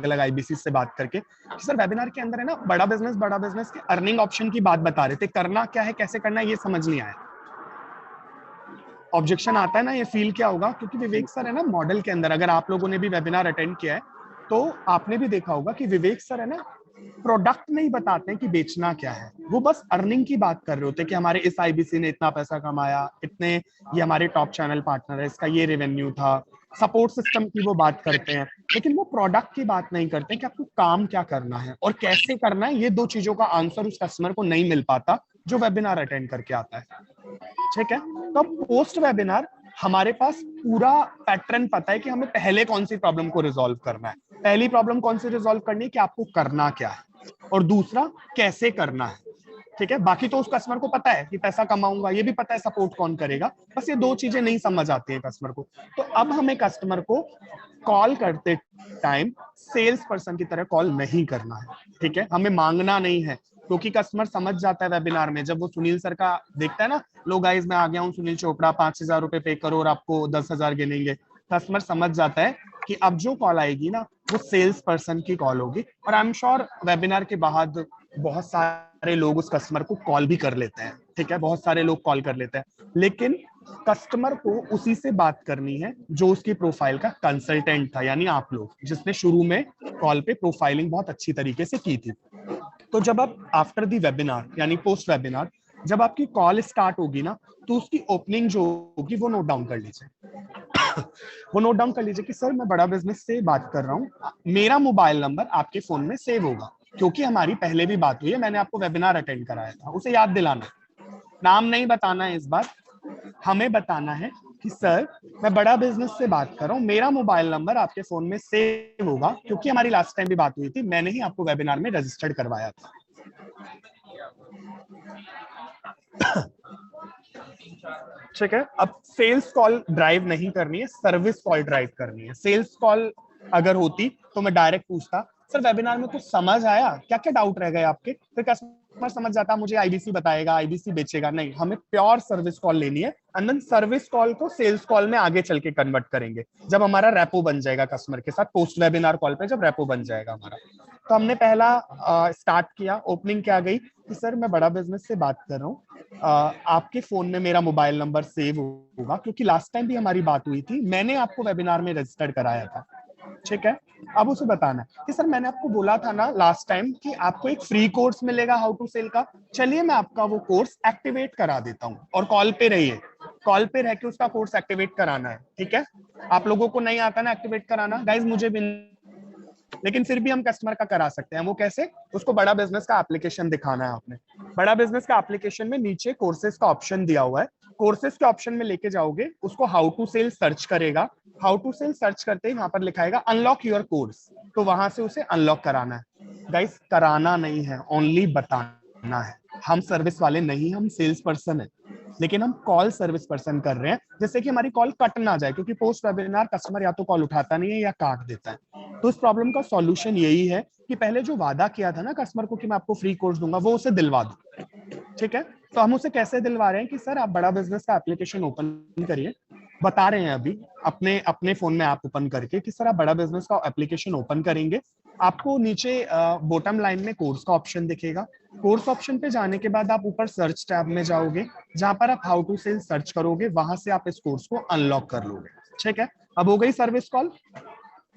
अलग आईबीसी से बात करके, कि सर वेबिनार के अंदर है ना बड़ा बिजनेस के अर्निंग ऑप्शन की बात बता रहे थे, करना क्या है, कैसे करना है, ये समझ नहीं आया। ऑब्जेक्शन आता है ना, ये फील क्या होगा? क्योंकि विवेक सर है ना मॉडल के अंदर, अगर आप लोगों ने भी वेबिनार अटेंड किया है तो आपने भी देखा होगा कि विवेक सर है ना प्रोडक्ट नहीं बताते हैं कि बेचना क्या है, वो बस अर्निंग की बात कर रहे होते हैं कि हमारे इस आईबीसी ने इतना पैसा कमाया, इतने, ये हमारे टॉप चैनल पार्टनर है, इसका ये रेवेन्यू था, सपोर्ट सिस्टम की वो बात करते हैं, लेकिन वो प्रोडक्ट की बात नहीं करते कि आपको काम क्या करना है और कैसे करना है। ये दो चीजों का आंसर उस कस्टमर को नहीं मिल पाता जो वेबिनार अटेंड करके आता है। ठीक है, तो पोस्ट वेबिनार हमारे पास पूरा पैटर्न पता है कि हमें पहले कौन सी प्रॉब्लम को रिजॉल्व करना है। पहली प्रॉब्लम कौन सी रिजॉल्व करनी है कि आपको करना क्या है, और दूसरा कैसे करना है। ठीक है, बाकी तो उस कस्टमर को पता है कि पैसा कमाऊंगा, ये भी पता है सपोर्ट कौन करेगा, बस ये दो चीजें नहीं समझ आती है कस्टमर को। तो अब हमें कस्टमर को कॉल करते टाइम सेल्स पर्सन की तरह कॉल नहीं करना है। ठीक है, हमें मांगना नहीं है, क्योंकि कस्टमर समझ जाता है वेबिनार में, जब वो सुनील सर का देखता है ना, लो गाइस मैं आ गया हूँ सुनील चोपड़ा, 5,000 रुपए पे करो और आपको 10,000 गिनेंगे, कस्टमर समझ जाता है कि अब जो कॉल आएगी ना वो सेल्स पर्सन की कॉल होगी। और आई एम श्योर वेबिनार के बाद बहुत सारे लोग उस कस्टमर को कॉल भी कर लेते हैं। ठीक है, बहुत सारे लोग कॉल कर लेते हैं, लेकिन कस्टमर को उसी से बात करनी है जो उसकी प्रोफाइल का कंसल्टेंट था, यानी आप लोग, जिसने शुरू में कॉल पे प्रोफाइलिंग बहुत अच्छी तरीके से की थी। तो जब आप आफ्टर दी वेबिनार यानी पोस्ट वेबिनार जब आपकी कॉल स्टार्ट होगी ना, तो उसकी ओपनिंग जो होगी वो नोट डाउन कर लीजिए। वो नोट डाउन कर लीजिए कि सर मैं बड़ा बिजनेस से बात कर रहा हूँ, मेरा मोबाइल नंबर आपके फोन में सेव होगा, क्योंकि हमारी पहले भी बात हुई है, मैंने आपको वेबिनार अटेंड कराया था, उसे याद दिलाना। नाम नहीं बताना है इस बार, हमें बताना है कि सर मैं बड़ा बिजनेस से बात कर रहा हूँ, मेरा मोबाइल नंबर आपके फोन में सेव होगा, क्योंकि हमारी लास्ट टाइम भी बात हुई थी, मैंने ही आपको वेबिनार में रजिस्टर्ड करवाया था। ठीक है, अब सेल्स कॉल ड्राइव नहीं करनी है, सर्विस कॉल ड्राइव करनी है। सेल्स कॉल अगर होती तो मैं डायरेक्ट पूछता, सर वेबिनार में कुछ समझ आया, क्या क्या डाउट रह गए आपके, फिर कस्टमर समझ जाता मुझे आईबीसी बताएगा, आईबीसी बेचेगा। नहीं, हमें प्योर सर्विस कॉल लेनी है, एंड देन सर्विस कॉल को सेल्स कॉल में आगे चल के कन्वर्ट करेंगे जब हमारा रेपो बन जाएगा कस्टमर के साथ। पोस्ट वेबिनार कॉल पे जब रेपो बन जाएगा हमारा, तो हमने पहला स्टार्ट किया, ओपनिंग क्या गई कि सर मैं बड़ा बिजनेस से बात कर रहा हूँ, आपके फोन में मेरा मोबाइल नंबर सेव होगा, क्योंकि लास्ट टाइम भी हमारी बात हुई थी, मैंने आपको वेबिनार में रजिस्टर्ड कराया था। ठीक है, अब उसे बताना है कि सर मैंने आपको बोला था ना लास्ट टाइम कि आपको एक फ्री कोर्स मिलेगा हाउ टू सेल का, चलिए मैं आपका वो कोर्स एक्टिवेट करा देता हूँ, और कॉल पे रहिए, कॉल पे रह के उसका कोर्स एक्टिवेट कराना है। ठीक है, आप लोगों को नहीं आता ना एक्टिवेट कराना, गाइज मुझे भी, लेकिन फिर भी हम कस्टमर का करा सकते हैं। वो कैसे, उसको बड़ा बिजनेस का एप्लीकेशन दिखाना है आपने। बड़ा बिजनेस का एप्लीकेशन में नीचे कोर्सेज का ऑप्शन दिया हुआ है, कोर्सेज के ऑप्शन में लेके जाओगे, उसको हाउ टू सेल सर्च करेगा, हाउ टू सेल सर्च करते ही वहां पर लिखाएगा अनलॉक योर कोर्स, तो वहां से उसे अनलॉक कराना है। गाइस कराना नहीं है, ओनली बताना है। हम सर्विस वाले नहीं, हम सेल्स पर्सन है, लेकिन हम कॉल सर्विस पर्सन कर रहे हैं, जैसे कि हमारी कॉल कट ना जाए, क्योंकि पोस्ट वेबिनार कस्टमर या तो कॉल उठाता नहीं है या काट देता है। तो इस प्रॉब्लम का सॉल्यूशन यही है कि पहले जो वादा किया था ना कस्टमर को कि मैं आपको फ्री कोर्स दूंगा, वो उसे दिलवा दो। ठीक है, तो हम उसे कैसे दिलवा रहे हैं कि सर आप बड़ा बिजनेस का एप्लीकेशन ओपन करिए, बता रहे हैं अभी अपने अपने फोन में ऐप ओपन करके कि सर आप बड़ा बिजनेस का एप्लीकेशन ओपन करेंगे, आपको नीचे बॉटम लाइन में कोर्स का ऑप्शन दिखेगा। कोर्स ऑप्शन पे जाने के बाद आप ऊपर सर्च टैब में जाओगे, जहां पर आप हाउ टू सेल सर्च करोगे, वहां से आप इस कोर्स को अनलॉक कर लोगे। ठीक है, अब हो गई सर्विस कॉल,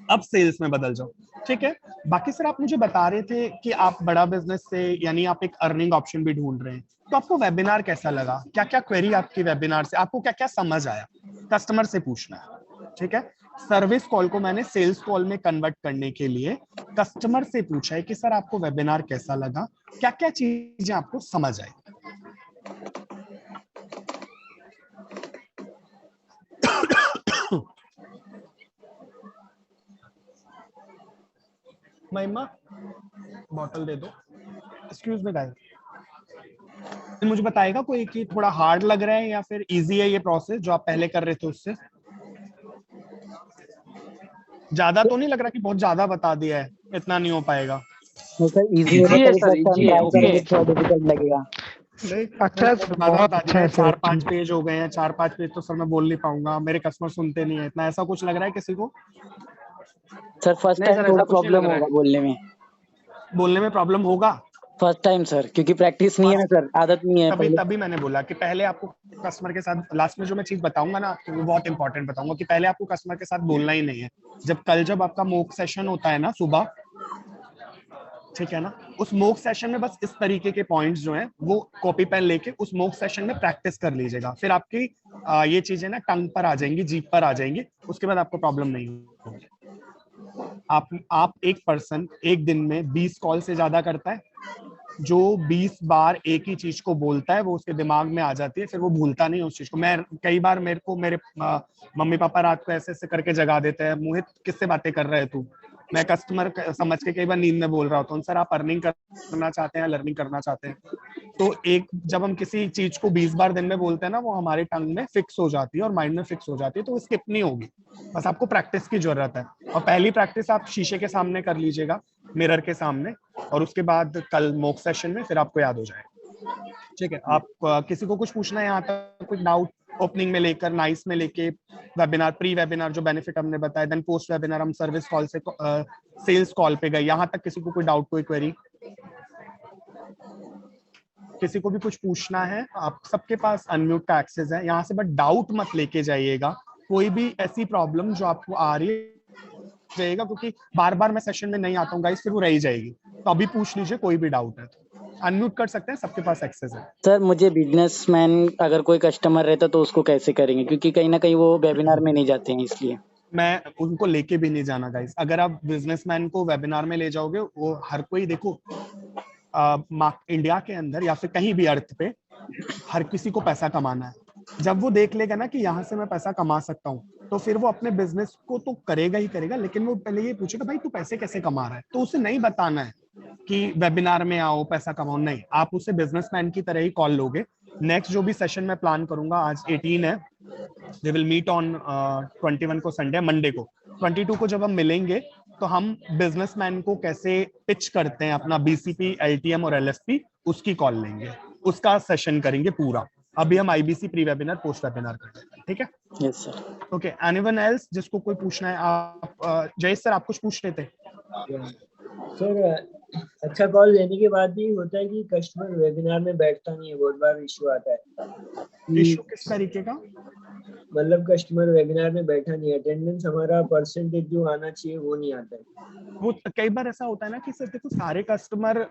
अब सेल्स में बदल जाओ। ठीक है, बाकी सर आप मुझे बता रहे थे कि आप बड़ा बिजनेस से यानी आप एक अर्निंग ऑप्शन भी ढूंढ रहे हैं, तो आपको वेबिनार कैसा लगा, क्या क्या क्वेरी आपकी वेबिनार से, आपको क्या क्या समझ आया, कस्टमर से पूछना है। ठीक है, सर्विस कॉल को मैंने सेल्स कॉल में कन्वर्ट करने के लिए कस्टमर से पूछा है कि सर आपको वेबिनार कैसा लगा, क्या क्या चीजें आपको समझ आई। महिमा बॉटल दे दो, एक्सक्यूज मी गाइस। मुझे बताएगा कोई कि थोड़ा हार्ड लग रहा है या फिर इजी है ये प्रोसेस जो आप पहले कर रहे थे उससे? ज्यादा तो नहीं लग रहा कि बहुत ज्यादा बता दिया है, इतना नहीं हो पाएगा? सर इजी है सर, इजी है, ओके, थोड़ा डिफिकल्ट लगेगा। अच्छा, बहुत अच्छा है। 4-5 पेज हो गए हैं, 4-5 पेज तो सर मैं बोल नहीं पाऊंगा, मेरे कस्टमर सुनते नहीं है इतना, ऐसा कुछ लग रहा है किसी को? सर फर्स्ट टाइम थोड़ा प्रॉब्लम होगा बोलने में प्रॉब्लम होगा फर्स्ट टाइम सर, क्योंकि प्रैक्टिस नहीं है ना सर, आदत नहीं है। तभी मैंने बोला कि पहले आपको कस्टमर के साथ, लास्ट में जो मैं चीज बताऊंगा ना आपको, वो बहुत इंपॉर्टेंट बताऊंगा कि पहले आपको कस्टमर के साथ बोलना ही नहीं है। जब आपका मोक सेशन होता है ना सुबह, ठीक है ना। उस मॉक सेशन में बस इस तरीके के पॉइंट्स जो हैं वो कॉपी पेन लेके उस मॉक सेशन में प्रैक्टिस कर लीजिएगा, फिर आपकी ये चीजें ना टंग पर आ जाएंगी, जीप पर आ जाएंगी, उसके बाद आपको प्रॉब्लम नहीं होगी। आप एक पर्सन एक दिन में 20 कॉल से ज्यादा करता है, जो 20 बार एक ही चीज को बोलता है वो उसके दिमाग में आ जाती है, फिर वो भूलता नहीं है उस चीज को। मैं कई बार मेरे मम्मी पापा रात को ऐसे ऐसे करके जगा देते हैं, मोहित किससे बातें कर रहे हैं तू, मैं कस्टमर समझ के कई बार नींद में बोल रहा होता हूँ। सर आप अर्निंग करना चाहते हैं, लर्निंग करना चाहते हैं, तो एक जब हम किसी चीज को 20 बार दिन में बोलते हैं ना, वो हमारे टंग में फिक्स हो जाती है और माइंड में फिक्स हो जाती है, तो वो स्किप नहीं होगी। बस आपको प्रैक्टिस की जरूरत है, और पहली प्रैक्टिस आप शीशे के सामने कर लीजिएगा, मिरर के सामने, और उसके बाद कल मॉक सेशन में फिर आपको याद हो जाएगा। ठीक है, आप किसी को कुछ पूछना है यहाँ तक, कोई डाउट ओपनिंग में लेकर नाइस में लेके वेबिनार, प्री वेबिनार जो बेनिफिट हमने बताया, देन पोस्ट वेबिनार हम सर्विस कॉल से सेल्स कॉल पे गए, यहाँ तक किसी को कोई डाउट, कोई क्वेरी, किसी को भी कुछ पूछना है? आप सबके पास अनम्यूट का एक्सेस है यहाँ से, बट डाउट मत लेके जाइएगा, कोई भी ऐसी प्रॉब्लम जो आपको आ रही जाएगा, क्योंकि बार बार मैं सेशन में नहीं आता हूँ गाइस, फिर वो रह जाएगी, तो अभी पूछ लीजिए कोई भी डाउट है, अनम्यूट कर सकते हैं, सबके पास एक्सेस है। सर मुझे बिजनेसमैन अगर कोई कस्टमर रहता तो उसको कैसे करेंगे, क्योंकि कहीं ना कहीं वो वेबिनार में नहीं जाते हैं, इसलिए मैं उनको लेके भी नहीं जाना गाइस। अगर आप बिजनेसमैन को वेबिनार में ले जाओगे, वो हर कोई देखो इंडिया के अंदर या फिर कहीं भी अर्थ पे हर किसी को पैसा कमाना है। जब वो देख लेगा ना कि यहाँ से मैं पैसा कमा सकता हूँ, तो फिर वो अपने बिजनेस को तो करेगा ही करेगा, लेकिन वो पहले ये पूछेगा भाई तू पैसे कैसे कमा रहा है, तो उसे नहीं बताना है कि वेबिनार में आओ पैसा कमाओ, नहीं, आप उसे बिजनेसमैन की तरह ही कॉल लोगे। नेक्स्ट जो भी सेशन मैं प्लान करूंगा, आज 18 है, दे विल मीट ऑन 21 को, संडे मंडे को 22 को जब हम मिलेंगे, तो हम बिजनेसमैन को कैसे पिच करते हैं अपना बीसीपी, एलटीएम और एलएफपी, उसकी कॉल लेंगे, उसका सेशन करेंगे पूरा। अभी हम IBC pre webinar post webinar कर रहे हैं, ठीक है? Yes sir. Okay, anyone else जिसको कोई पूछना है? आप जयेश सर आप कुछ पूछ रहे थे? सर अच्छा कॉल लेने के बाद भी होता है कि कस्टमर वेबिनार में बैठता नहीं है, बहुत बार इश्यू आता है। इश्यू किस तरीके का? मतलब कस्टमर वेबिनार में बैठा नहीं है, अटेंडेंस हमारा परसेंटेज जो आना चाहिए वो नहीं आता है। वो कई बार ऐसा होता है ना कि सर देखो सारे कस्टमर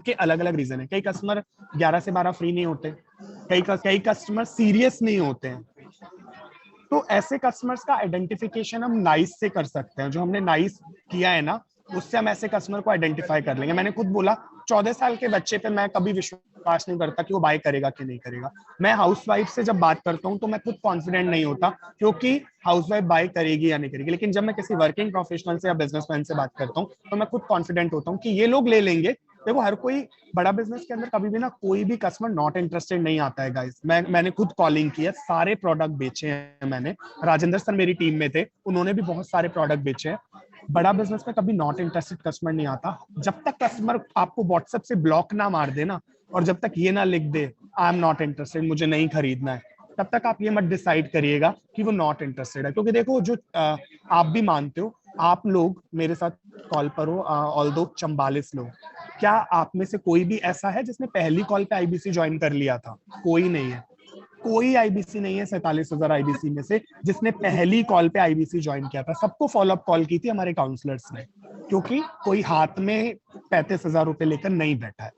के अलग अलग रीजन है, कई कस्टमर 11 से 12 फ्री नहीं होते, कई कस्टमर सीरियस नहीं होते हैं, तो ऐसे कस्टमर्स का आइडेंटिफिकेशन हम नाइस से कर सकते हैं। जो हमने नाइस किया है ना, उससे हम ऐसे कस्टमर को आइडेंटिफाई कर लेंगे। मैंने खुद बोला 14 साल के बच्चे पे मैं कभी विश्वास नहीं करता कि वो बाय करेगा कि नहीं करेगा। मैं हाउसवाइफ से जब बात करता हूँ तो मैं खुद कॉन्फिडेंट नहीं होता क्योंकि हाउसवाइफ बाय करेगी या नहीं करेगी, लेकिन जब मैं किसी वर्किंग प्रोफेशनल से या बिजनेसमैन से बात करता हूँ तो मैं खुद कॉन्फिडेंट होता हूँ कि ये लोग ले लेंगे। देखो हर कोई बड़ा बिजनेस के अंदर कभी भी ना कोई भी कस्टमर नॉट इंटरेस्टेड नहीं आता है गाइस। मैंने खुद कॉलिंग की है, सारे प्रोडक्ट बेचे हैं मैंने, राजेंद्र सर मेरी टीम में थे, उन्होंने भी बहुत सारे प्रोडक्ट बेचे हैं। बड़ा बिजनेस में कभी नॉट इंटरेस्टेड कस्टमर नहीं आता। जब तक कस्टमर आपको व्हाट्सएप से ब्लॉक ना मार दे ना, और जब तक ये ना लिख दे आई एम नॉट इंटरेस्टेड, मुझे नहीं खरीदना है, तब तक आप ये मत डिसाइड करिएगा कि वो नॉट इंटरेस्टेड है। क्योंकि देखो जो आप भी मानते हो, आप लोग मेरे साथ कॉल पर हो ऑल्दो 44 लोग, क्या आप में से कोई भी ऐसा है जिसने पहली कॉल पे आईबीसी ज्वाइन कर लिया था? कोई नहीं है, कोई आईबीसी नहीं है 47,000 आईबीसी में से जिसने पहली कॉल पे आईबीसी ज्वाइन किया था। सबको फॉलोअप कॉल की थी हमारे काउंसलर्स ने, क्योंकि कोई हाथ में 35,000 रुपए लेकर नहीं बैठा है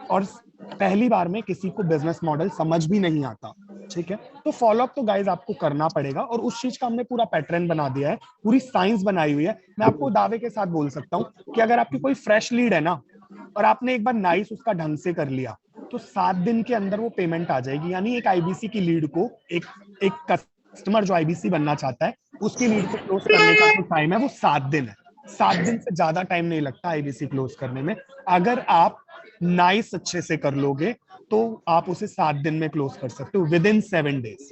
और पहली बार में किसी को बिजनेस मॉडल समझ भी नहीं आता। ठीक है, तो फॉलोअप तो गाइज आपको करना पड़ेगा और उस चीज का हमने पूरा पैटर्न बना दिया है, पूरी साइंस बनाई हुई है। मैं आपको दावे के साथ बोल सकता हूँ कि अगर आपकी कोई फ्रेश लीड है ना और आपने एक बार नाइस उसका ढंग से कर लिया तो 7 दिन के अंदर वो पेमेंट आ जाएगी। यानी एक आईबीसी की लीड को, एक कस्टमर जो आईबीसी बनना चाहता है उसकी लीड को क्लोज करने का जो टाइम है वो 7 दिन है। 7 दिन से ज्यादा टाइम नहीं लगता आईबीसी क्लोज करने में। अगर आप नाइस अच्छे से कर लोगे तो आप उसे 7 दिन में क्लोज कर सकते हो, विद इन 7 डेज।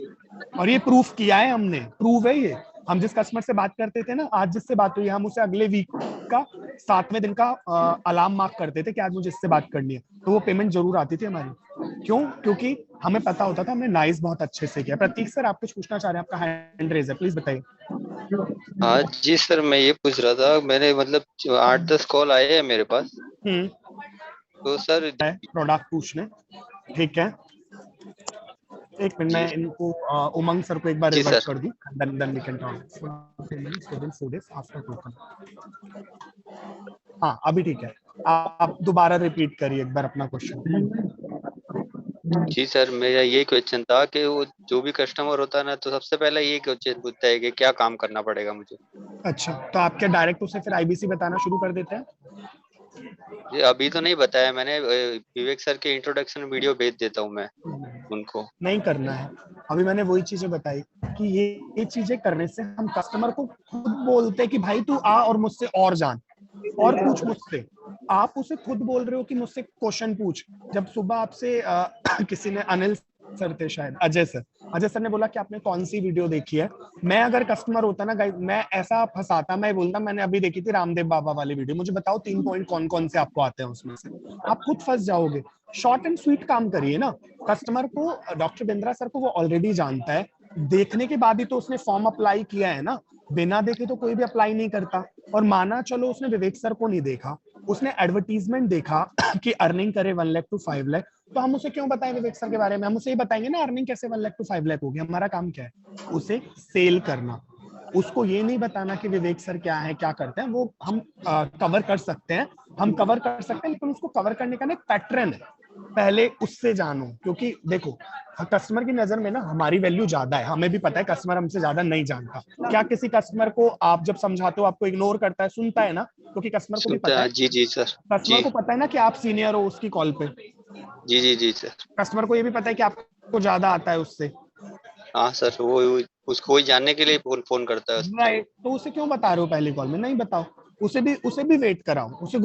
और ये प्रूफ किया है हमने, प्रूफ है ये। हम जिस कस्टमर से बात करते थे ना, आज जिससे बात हुई, हम उसे अगले वीक का 7वें दिन का अलार्म मार्क करते थे कि आज मुझे इससे बात करनी है, तो वो पेमेंट जरूर आती थी हमारी। क्यों? क्योंकि हमें पता होता था हमने नाइस बहुत अच्छे से किया। प्रतीक सर आप कुछ पूछना चाह रहे हैं? आपका हैंड रेज है, प्लीज बताइए। हाँ जी सर, मैं ये पूछ रहा था, मैंने मतलब 8-10 कॉल आए हैं मेरे पास, तो सर प्रोडक्ट पूछने, ठीक है, एक मिनट मैं इनको उमंग सर को एक बार रिवर्ट कर दूं, देन वी कैन टॉक। हाँ अभी ठीक है। आप दोबारा रिपीट करिए एक बार अपना क्वेश्चन। जी सर, मेरा ये क्वेश्चन था कि वो जो भी कस्टमर होता है ना, तो सबसे पहले ये क्वेश्चन पूछता है कि क्या काम करना पड़ेगा मुझे। अच्छा, तो आप क्या डायरेक्ट उसे फिर आईबीसी बताना शुरू कर देते हैं? जी अभी तो नहीं बताया मैंने, विवेक सर के इंट्रोडक्शन वीडियो भेज देता हूँ मैं उनको। नहीं करना है, अभी मैंने वही चीजें बताई कि ये चीजें करने से हम कस्टमर को खुद बोलते हैं कि भाई तू आ और मुझसे और जान और पूछ मुझसे। आप उसे खुद बोल रहे हो कि मुझसे क्वेश्चन पूछ। जब सुबह आपसे किसी ने, अनिल सर थे शायद, अजय सर ने बोला कि आपने कौन सी वीडियो देखी है, मैं अगर कस्टमर होता ना गाइस, मैं ऐसा फंसाता, मैं बोलता मैंने अभी देखी थी रामदेव बाबा वाली वीडियो, मुझे बताओ 3 पॉइंट कौन कौन से आपको आते हैं उसमें से। आप खुद फंस जाओगे। शॉर्ट एंड स्वीट काम करिए ना। कस्टमर को, डॉक्टर बिंद्रा सर को वो ऑलरेडी जानता है, देखने के बाद ही तो उसने फॉर्म अप्लाई किया है ना, बिना देखे तो कोई भी अप्लाई नहीं करता। और माना चलो उसने विवेक सर को नहीं देखा, उसने एडवर्टीजमेंट देखा कि अर्निंग करे 1 लाख टू 5 लाख, तो हम उसे क्यों बताएं विवेक सर के बारे में? हम उसे ही बताएंगे ना अर्निंग कैसे 1 लाख टू 5 लाख होगी। हमारा काम क्या है? उसे सेल करना। उसको ये नहीं बताना कि विवेक सर क्या है, क्या करते हैं। वो हम कवर कर सकते हैं, लेकिन उसको कवर करने का ना एक पैटर्न है। पहले उससे जानो, क्योंकि देखो कस्टमर की नजर में ना हमारी वैल्यू ज्यादा है। हमें भी पता है कस्टमर हमसे ज्यादा नहीं जानता। क्या किसी कस्टमर को आप जब समझाते हो आपको इग्नोर करता है? सुनता है ना, क्योंकि कस्टमर को भी पता है। जी सर। कस्टमर को पता है ना कि आप सीनियर हो उसकी कॉल पे। जी सर। कस्टमर को ये भी पता है कि आपको ज्यादा आता है उससे। हाँ सर, वो उसको वही जानने के लिए फोन करता है। राइट, तो उसे क्यों बता रहे हो पहली कॉल में? नहीं बताओ। उसे भी वेट कराओ, उसे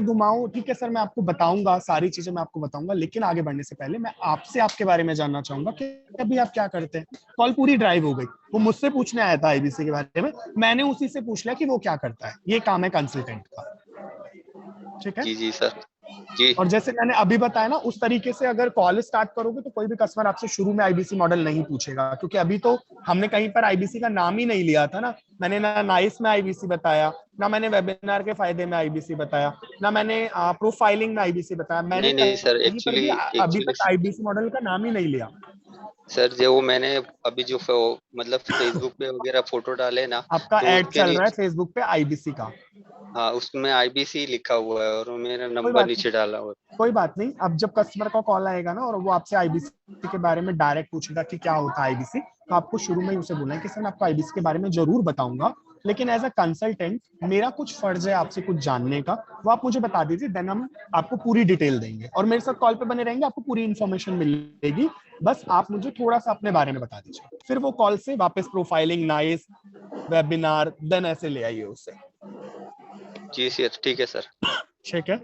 घुमाओ। ठीक है सर, मैं आपको बताऊंगा, सारी चीजें मैं आपको बताऊंगा, लेकिन आगे बढ़ने से पहले मैं आपसे आपके बारे में जानना चाहूंगा कि अभी आप क्या करते हैं। कॉल पूरी ड्राइव हो गई, वो मुझसे पूछने आया था आईबीसी के बारे में, मैंने उसी से पूछ लिया कि वो क्या करता है। ये काम है कंसल्टेंट का। ठीक है जी सर जी। और जैसे मैंने अभी बताया ना, उस तरीके से अगर कॉल स्टार्ट करोगे तो कोई भी कस्टमर आपसे शुरू में आईबीसी मॉडल नहीं पूछेगा, क्योंकि अभी तो हमने कहीं पर आईबीसी का नाम ही नहीं लिया था ना। मैंने ना नाइस में आईबीसी बताया, ना मैंने वेबिनार के फायदे में आईबीसी बताया, ना मैंने प्रोफाइलिंग में आईबीसी बताया। मैंने नहीं सर, कहीं पर भी अभी तक आईबीसी मॉडल का नाम ही नहीं लिया सर। जो मैंने अभी जो मतलब फेसबुक पे वगैरह फोटो डाले ना, आपका तो ऐड चल रहा है फेसबुक पे आईबीसी का। हाँ, उसमें आईबीसी लिखा हुआ है और मेरा नंबर नीचे डाला हुआ है। कोई बात नहीं, अब जब कस्टमर का कॉल आएगा ना और वो आपसे आईबीसी के बारे में डायरेक्ट पूछेगा कि क्या होता है आईबीसी, तो आपको शुरू में ही उसे बोलना है कि सर मैं आपको आईबीसी के बारे में जरूर बताऊंगा, लेकिन एज अ कंसल्टेंट मेरा कुछ फर्ज है आपसे कुछ जानने का, वो आप मुझे बता दीजिए, देन हम आपको पूरी डिटेल देंगे और मेरे साथ कॉल पे बने रहेंगे, आपको पूरी इन्फॉर्मेशन मिलेगी। बस आप मुझे थोड़ा सा अपने बारे में बता दीजिए, फिर वो कॉल से वापस प्रोफाइलिंग, नाइस, वेबिनार, देन ऐसे ले आइए उससे। जी सर, ठीक है सर। ठीक है।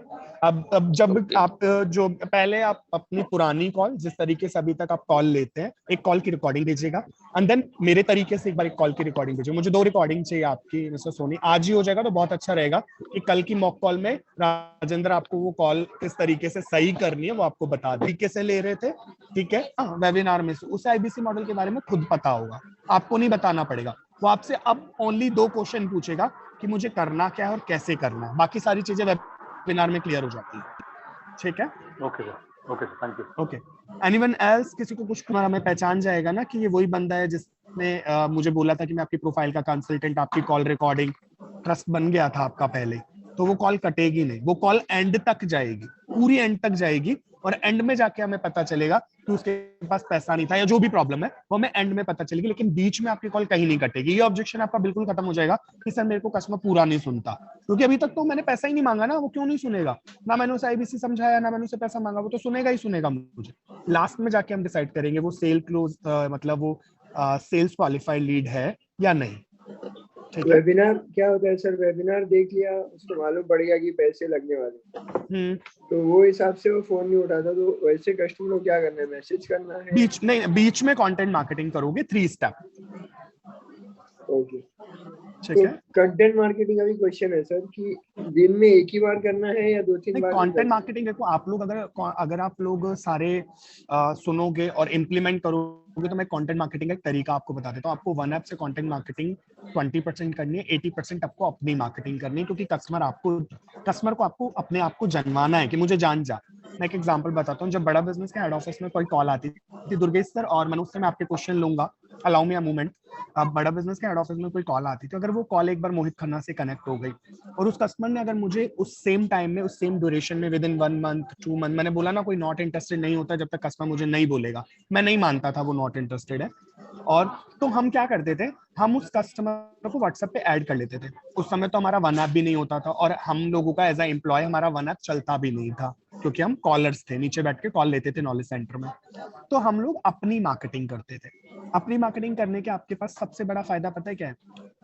अब जब आप जो पहले आप अपनी पुरानी कॉल, जिस तरीके से अभी तक आप कॉल लेते हैं, एक कॉल की रिकॉर्डिंग दीजिएगा, एंड देन मेरे तरीके से एक बार एक कॉल की रिकॉर्डिंग दीजिए। मुझे 2 रिकॉर्डिंग चाहिए आपकी मिस्टर सोनी। आज ही हो जाएगा तो बहुत अच्छा रहेगा कि कल की मॉक कॉल में राजेंद्र आपको वो कॉल किस तरीके से सही करनी है वो आपको बता दें। तरीके से ले रहे थे, ठीक है, वेबिनार में से उसे आईबीसी मॉडल के बारे में खुद पता होगा, आपको नहीं बताना पड़ेगा। वो आपसे अब ओनली 2 क्वेश्चन पूछेगा कि मुझे करना क्या है और कैसे करना है, बाकी सारी चीजें वेबिनार में क्लियर हो जाती है। ठीक है, okay sir, thank you. Okay, anyone else? किसी को कुछ हमें पहचान जाएगा ना कि ये वही बंदा है जिसने मुझे बोला था कि मैं आपकी प्रोफाइल का कंसल्टेंट, आपकी कॉल रिकॉर्डिंग, ट्रस्ट बन गया था आपका पहले, तो वो कॉल कटेगी नहीं, वो कॉल एंड तक जाएगी, पूरी एंड तक जाएगी, और एंड में जाके हमें पता चलेगा कि उसके पास पैसा नहीं था या जो भी प्रॉब्लम है वो हमें एंड में पता चलेगी, लेकिन बीच में आपकी कॉल कहीं नहीं कटेगी। ये ऑब्जेक्शन आपका बिल्कुल खत्म हो जाएगा कि सर मेरे को कस्टमर पूरा नहीं सुनता, क्योंकि अभी तक तो मैंने पैसा ही नहीं मांगा ना, वो क्यों नहीं सुनेगा? ना मैंने उसे आईबीसी समझाया, ना मैंने उसे पैसा मांगा, वो तो सुनेगा ही सुनेगा मुझे। लास्ट में जाके हम डिसाइड करेंगे वो सेल क्लोज, मतलब वो सेल्स क्वालिफाइड लीड है या नहीं। वेबिनार क्या होता है सर? वेबिनार देख लिया, उसको मालूम पड़ गया कि पैसे लगने वाले, तो वो हिसाब से वो फोन नहीं उठाता, तो वैसे कस्टमर को क्या करना है? मैसेज करना है? बीच में कंटेंट मार्केटिंग करोगे, 3 स्टेप। ओके, ठीक है। कंटेंट मार्केटिंग का भी क्वेश्चन है सर कि दिन में एक ही बार करना है या 2-3 बार? कंटेंट मार्केटिंग देखो, आप लोग अगर आप लोग सारे सुनोगे और इम्प्लीमेंट करोगे तो मैं कंटेंट मार्केटिंग का एक तरीका आपको बता देता हूँ। आपको वन ऐप से कंटेंट मार्केटिंग 20% करनी है, 80% आपको अपनी मार्केटिंग करनी है, क्योंकि कस्टमर को आपको अपने आप को जनवाना है कि मुझे जान जा। मैं एक एग्जांपल बताता हूँ। जब बड़ा बिजनेस के हेड ऑफिस में कोई कॉल आती थी, दुर्गेश सर और मनोज से मैं आपके क्वेश्चन लूंगा, अलाउ मी अ मोमेंट, अब बड़ा बिजनेस के हेड ऑफिस में कोई कॉल आती थी, अगर वो कॉल एक बार मोहित खन्ना से कनेक्ट हो गई और उस कस्टमर ने अगर मुझे उस सेम टाइम में, उस सेम ड्यूरेशन में, विद इन 1 मंथ 2 मंथ, मैंने बोला ना कोई नॉट इंटरेस्टेड नहीं होता जब तक कस्टमर मुझे नहीं बोलेगा, मैं नहीं मानता था वो नॉट इंटरेस्टेड है। और तो हम क्या करते थे, हम उस कस्टमर को व्हाट्सएप पे ऐड कर लेते थे। उस समय तो हमारा वन ऐप भी नहीं होता था और हम लोगों का एज अ एम्प्लॉय हमारा वन ऐप चलता भी नहीं था, क्योंकि हम कॉलर्स थे, नीचे बैठ के कॉल लेते थे नॉलेज सेंटर में। तो हम लोग अपनी मार्केटिंग करते थे। अपनी मार्केटिंग करने के आपके पास सबसे बड़ा फायदा पता है क्या है,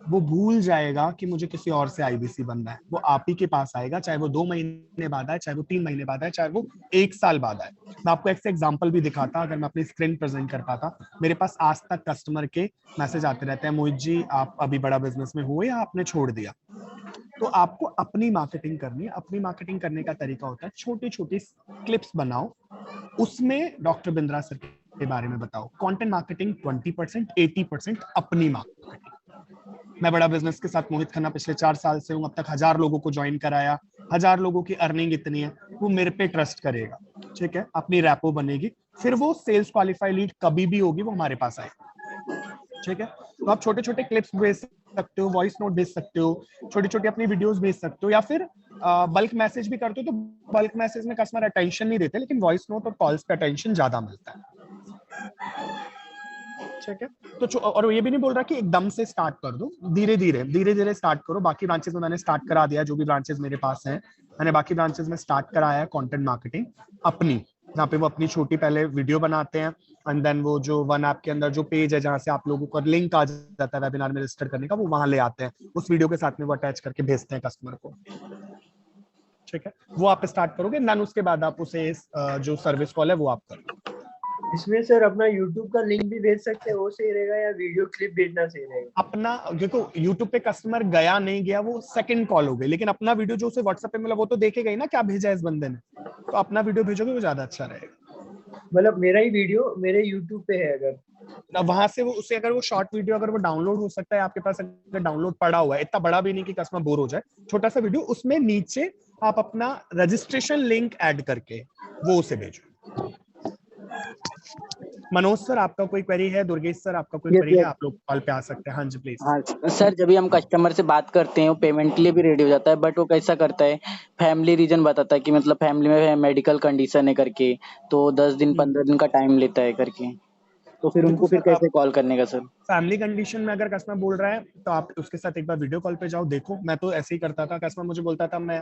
वो भूल जाएगा कि मुझे किसी और से आईबीसी बनना है, वो आप ही के पास आएगा, चाहे वो 2 महीने बाद आए, चाहे वो 3 महीने बाद आए, चाहे वो 1 साल बाद आए। मैं आपको एक एग्जांपल भी दिखाता, अगर मैं अपनी स्क्रीन प्रेजेंट कर पाता। मेरे पास आज तक कस्टमर के मैसेज आते रहते हैं, मोहित जी आप अभी बड़ा बिजनेस में हुए या आपने छोड़ दिया। तो आपको अपनी मार्केटिंग करनी है। अपनी मार्केटिंग करने का तरीका होता है, छोटी छोटी क्लिप्स बनाओ, उसमें डॉक्टर बिंद्रा सर के बारे में बताओ। कंटेंट मार्केटिंग 20%, 80% अपनी मार्केटिंग। मैं बड़ा बिजनेस के साथ मोहित खन्ना पिछले 4 साल से हूं, अब तक 1000 लोगों को ज्वाइन कराया, 1000 लोगों की अर्निंग इतनी है, वो मेरे पे ट्रस्ट करेगा, ठीक है, अपनी रैपो बनेगी, फिर वो सेल्स क्वालिफाई लीड कभी भी होगी वो हमारे पास आएगी, ठीक है। तो आप छोटे छोटे क्लिप्स भेज सकते हो, वॉइस नोट भेज सकते हो, छोटी छोटी अपनी वीडियोस भेज सकते हो, या फिर बल्क मैसेज भी करते हो। तो बल्क मैसेज में कस्टमर अटेंशन नहीं देते, लेकिन वॉइस नोट और कॉल्स पे अटेंशन ज्यादा मिलता है, ठीक है। तो और ये भी नहीं बोल रहा कि एकदम से स्टार्ट कर दो, धीरे धीरे स्टार्ट करो। बाकी ब्रांचेस में मैंने स्टार्ट करा दिया, जो भी ब्रांचेस मेरे पास हैं मैंने बाकी ब्रांचेस में स्टार्ट कराया है कंटेंट मार्केटिंग अपनी, जहाँ पे वो अपनी छोटी पहले वीडियो बनाते हैं, एंड देन वो जो वन ऐप के अंदर जो पेज है जहाँ से आप लोगों को लिंक आ जाता है वेबिनार में रजिस्टर करने का, वो वहां ले आते हैं, उस वीडियो के साथ में वो अटैच करके भेजते हैं कस्टमर को, ठीक है। वो आप स्टार्ट करोगे, देन उसके बाद आप उसे जो सर्विस कॉल है वो आप करो। इसमें सर अपना YouTube का लिंक भी भेज सकते हैं, वो सही रहेगा या वीडियो क्लिप भेजना सही रहेगा? अपना देखो, YouTube पे कस्टमर गया नहीं गया वो सेकंड कॉल हो गई, लेकिन अपना वीडियो जो उसे WhatsApp पे मिला वो तो देखेगा ही ना क्या भेजा है इस बंदे ने, तो अपना वीडियो भेजोगे वो ज्यादा अच्छा रहेगा। मतलब मेरा ही वीडियो मेरे YouTube पे है, अगर वहां से वो उसे अगर वो शॉर्ट वीडियो अगर वो डाउनलोड हो सकता है आपके पास, अगर डाउनलोड पड़ा हुआ है, इतना बड़ा भी नहीं कि कस्टमर बोर हो जाए, छोटा सा वीडियो, उसमें नीचे आप अपना रजिस्ट्रेशन लिंक ऐड करके वो उसे भेजो। मनोज सर आपका कोई क्वेरी है? दुर्गेश सर आपका कोई क्वेरी है? आप लोग कॉल पे आ सकते हैं। हाँ जी प्लीज। हाँ सर, जब भी हम कस्टमर से बात करते हैं वो पेमेंट के लिए भी रेडी हो जाता है, बट वो कैसा करता है, फैमिली रीजन बताता है कि मतलब फैमिली में मेडिकल कंडीशन है करके, तो 10 दिन 15 दिन का टाइम लेता है करके, तो फिर उनको फिर कैसे कॉल करने का सर? फैमिली कंडीशन में अगर कस्टमर बोल रहा है तो आप उसके साथ एक बार वीडियो कॉल पे जाओ, देखो। मैं तो ऐसे ही करता था, कस्टमर मुझे बोलता था मैं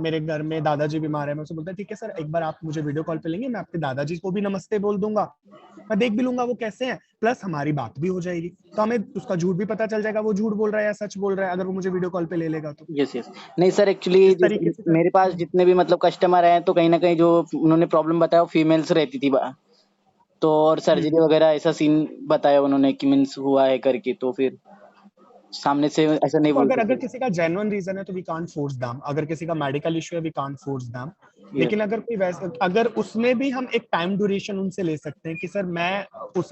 मेरे घर में दादाजी बीमार है, मैं उसे बोलता ठीक है सर एक बार आप मुझे वीडियो कॉल पे लेंगे, मैं आपके दादाजी को भी नमस्ते बोल दूंगा, मैं देख भी लूंगा वो कैसे हैं, प्लस हमारी बात भी हो जाएगी, तो हमें उसका झूठ भी पता चल जाएगा, वो झूठ बोल रहा है या सच बोल रहा है, अगर वो मुझे वीडियो कॉल पे ले लेगा तो। यस नहीं सर, एक्चुअली मेरे पास जितने भी मतलब कस्टमर हैं तो कहीं ना कहीं जो उन्होंने प्रॉब्लम बताया वो फीमेल्स रहती थी, तो और सर्जरी वगैरह ऐसा सीन बताया उन्होंने कि मींस हुआ है करके, तो फिर सामने से ऐसा नहीं बोल सकते। अगर किसी का जेन्युइन रीजन है तो वी कांट फोर्स देम, अगर किसी का मेडिकल इशू है वी कांट फोर्स देम, लेकिन अगर कोई वैसे, अगर उसमें भी हम एक टाइम ड्यूरेशन उनसे ले सकते हैं कि सर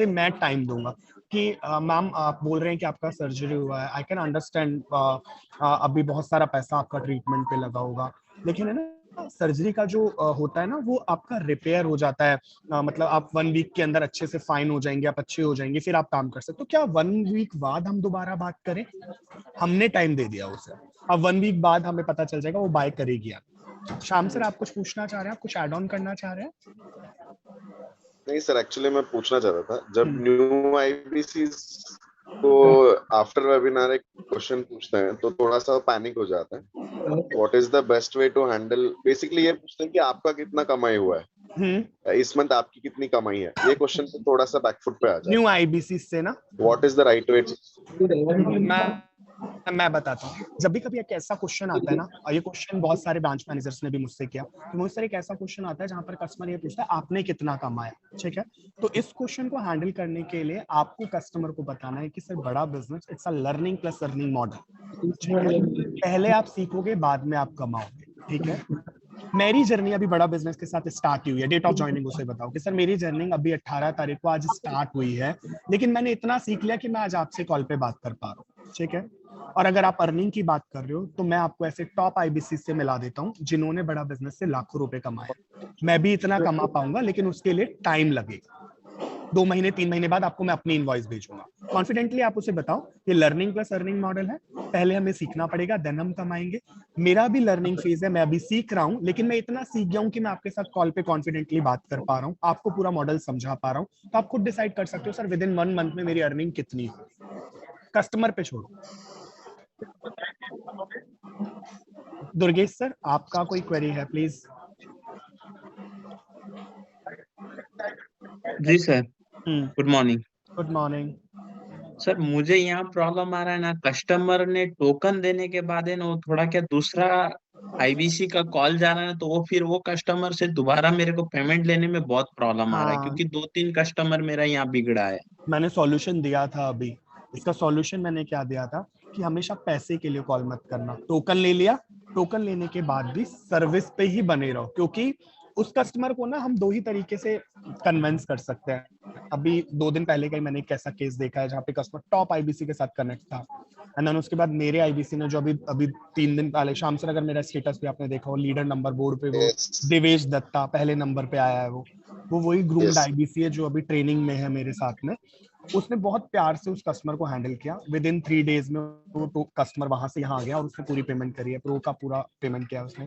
मैं टाइम दूंगा कि मैम आप बोल रहे हैं कि आपका सर्जरी हुआ है, आई कैन अंडरस्टैंड, अभी बहुत सारा पैसा आपका ट्रीटमेंट पे लगा होगा, लेकिन है ना सर्जरी का जो होता है ना वो आपका रिपेयर हो जाता है, मतलब आप 1 वीक के अंदर अच्छे से फाइन हो जाएंगे, आप अच्छे हो जाएंगे, फिर आप काम कर सकते हो। तो क्या 1 वीक बाद हम दोबारा बात करें? हमने टाइम दे दिया उसे, अब 1 वीक बाद हमें पता चल जाएगा वो बाय करेगी। आप शाम सर आप कुछ पूछना चाह रहे हैं, आप कुछ ऐड ऑन करना चाह रहे हैं? नहीं सर, एक्चुअली मैं पूछना चाह रहा था, जब न्यू आईबीसी को आफ्टर वेबिनार एक क्वेश्चन पूछते हैं तो थोड़ा सा पैनिक हो जाता है, what is the best way to handle, basically ये पूछते हैं कि आपका कितना कमाई हुआ है इस मंथ, आपकी कितनी कमाई है, ये क्वेश्चन तो थोड़ा सा बैकफुट पे आ जाता है न्यू आईबीसी से ना, what is the right way? मैं बताता हूँ, जब भी कभी एक ऐसा क्वेश्चन आता है ना, और ये क्वेश्चन बहुत सारे ब्रांच मैनेजर्स ने भी मुझसे किया, तो मुझसे एक ऐसा क्वेश्चन आता है जहां पर कस्टमर ये पूछता है आपने कितना कमाया, ठीक है। तो इस क्वेश्चन को हैंडल करने के लिए आपको कस्टमर को बताना है कि सर बड़ा business it's a learning plus earning model, ठीक है। पहले आप सीखोगे, बाद में आप कमाओगे, ठीक है। मेरी जर्नी अभी बड़ा बिजनेस के साथ स्टार्ट हुई है, डेट ऑफ ज्वाइनिंग उसे बताओ कि सर मेरी जर्नी अभी 18 तारीख को आज स्टार्ट हुई है, लेकिन मैंने इतना सीख लिया कि मैं आज आपसे कॉल पे बात कर पा रहा हूँ, ठीक है। और अगर आप अर्निंग की बात कर रहे हो तो मैं आपको ऐसे टॉप आईबीसी से मिला देता हूँ जिन्होंने बड़ा बिजनेस से लाखों रुपए कमाए। मैं भी इतना कमा पाऊंगा, लेकिन उसके लिए टाइम लगेगा, 2 महीने 3 महीने बाद आपको मैं अपनी इनवॉइस भेजूंगा। कॉन्फिडेंटली आप उसे बताओ ये लर्निंग प्लस अर्निंग मॉडल है, पहले हमें सीखना पड़ेगा, देन हम कमाएंगे। मेरा भी लर्निंग फेज है, मैं अभी सीख रहा हूँ, लेकिन मैं इतना सीख गया हूँ कि मैं आपके साथ कॉल पे कॉन्फिडेंटली बात कर पा रहा हूँ, आपको पूरा मॉडल समझा पा रहा हूँ। तो आप खुद डिसाइड कर सकते हो सर विद इन 1 मंथ में मेरी अर्निंग कितनी है। कस्टमर पे छोड़ो। दुर्गेश सर आपका कोई क्वेरी है प्लीज? जी sir, good morning. Good morning sir. मुझे यहाँ प्रॉब्लम आ रहा है ना, कस्टमर ने टोकन देने के बाद है ना, वो थोड़ा क्या दूसरा आईबीसी का कॉल जा रहा है, तो वो फिर वो कस्टमर से दोबारा मेरे को पेमेंट लेने में बहुत प्रॉब्लम आ रहा है, क्योंकि 2-3 कस्टमर मेरा यहाँ बिगड़ा है। मैंने सॉल्यूशन दिया था अभी, इसका सॉल्यूशन मैंने क्या दिया था कि हमेशा पैसे के लिए कॉल मत करना। टोकन ले लिया, टोकन लेने के बाद भी सर्विस पे ही बने रहो, क्योंकि उस कस्टमर को ना हम 2 ही तरीके से कन्विंस कर सकते हैं। अभी 2 दिन पहले का ही मैंने एक ऐसा केस देखा है जहाँ पे कस्टमर टॉप आईबीसी के साथ कनेक्ट था, एंड देन उसके बाद मेरे आईबीसी ने जो अभी 3 दिन पहले शाम से, अगर मेरा स्टेटस भी आपने देखा हो लीडर नंबर बोर्ड पे वो देवेश दत्ता पहले नंबर पे आया है, वो वही ग्रूम्ड आईबीसी है जो अभी ट्रेनिंग में है मेरे साथ में। उसने बहुत प्यार से उस कस्टमर को हैंडल किया, विद इन 3 डेज में वो कस्टमर वहां से यहाँ आ गया और उसने पूरी पेमेंट करी है, प्रो का पूरा पेमेंट किया उसने।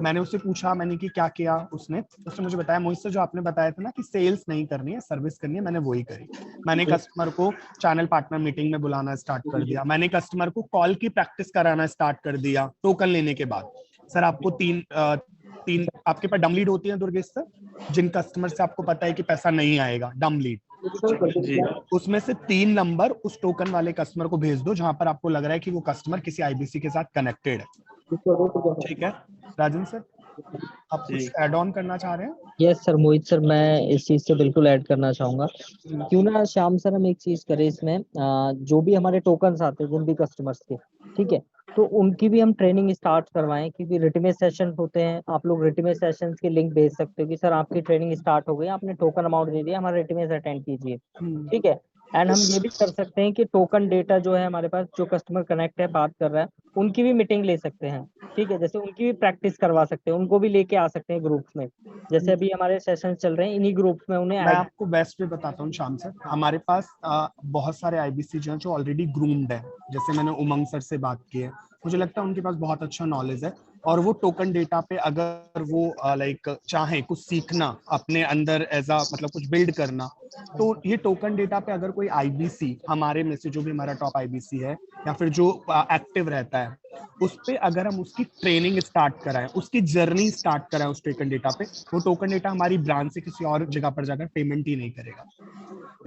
मैंने उससे पूछा, मैंने कि क्या किया, उसने मुझे बताया मोहित सर जो आपने बताया था ना कि सेल्स नहीं करनी है सर्विस करनी है, मैंने वही करी। मैंने कस्टमर को चैनल पार्टनर मीटिंग में बुलाना स्टार्ट कर दिया, मैंने कस्टमर को कॉल की प्रैक्टिस कराना स्टार्ट कर दिया टोकन लेने के बाद। सर आपको तीन आपके पास डम लीड होती है दुर्गेश सर, जिन कस्टमर से आपको पता है कि पैसा नहीं आएगा, डम लीड, उसमें से 3 नंबर उस टोकन वाले कस्टमर को भेज दो जहां पर आपको लग रहा है कि वो कस्टमर किसी आईबीसी के साथ कनेक्टेड है। ठीक है राजन सर, आप कुछ ऐड ऑन करना चाह रहे हैं? यस सर, मोहित सर मैं इस चीज से बिल्कुल ऐड करना चाहूंगा। क्यों ना श्याम सर हम एक चीज करें इसमें, जो भी हमारे टोकन्स आते हैं जिन भी कस्टमर्स के, ठीक है, तो उनकी भी हम ट्रेनिंग स्टार्ट करवाएं, क्योंकि रिटमेज सेशन होते हैं। आप लोग रिटमेज सेशन के लिंक भेज सकते हो कि सर आपकी ट्रेनिंग स्टार्ट हो गई, आपने टोकन अमाउंट दे दिया, हमारा रिटमेज अटेंड कीजिए, ठीक है। एंड हम ये भी कर सकते हैं कि टोकन डेटा जो है हमारे पास, जो कस्टमर कनेक्ट है बात कर रहा है, उनकी भी मीटिंग ले सकते हैं, ठीक है, जैसे उनकी भी प्रैक्टिस करवा सकते हैं, उनको भी लेके आ सकते हैं ग्रुप्स में, जैसे अभी हमारे सेशन चल रहे हैं इन्हीं ग्रुप्स में उन्हें। मैं आपको बेस्ट वे बताता हूँ श्याम सर, हमारे पास बहुत सारे आईबीसी जो ऑलरेडी ग्रूम्ड है, जैसे मैंने उमंग सर से बात की है, मुझे लगता है उनके पास बहुत अच्छा नॉलेज है, और वो टोकन डेटा पे अगर वो लाइक चाहे कुछ सीखना अपने अंदर एज अ मतलब कुछ बिल्ड करना, तो ये टोकन डेटा पे अगर कोई आईबीसी हमारे में से जो भी हमारा टॉप आईबीसी है या फिर जो एक्टिव रहता है, उस पे अगर हम उसकी ट्रेनिंग स्टार्ट कराएं, उसकी जर्नी स्टार्ट कराएं उस टोकन डेटा पे, वो टोकन डेटा हमारी ब्रांच से किसी और जगह पर जाकर पेमेंट ही नहीं करेगा।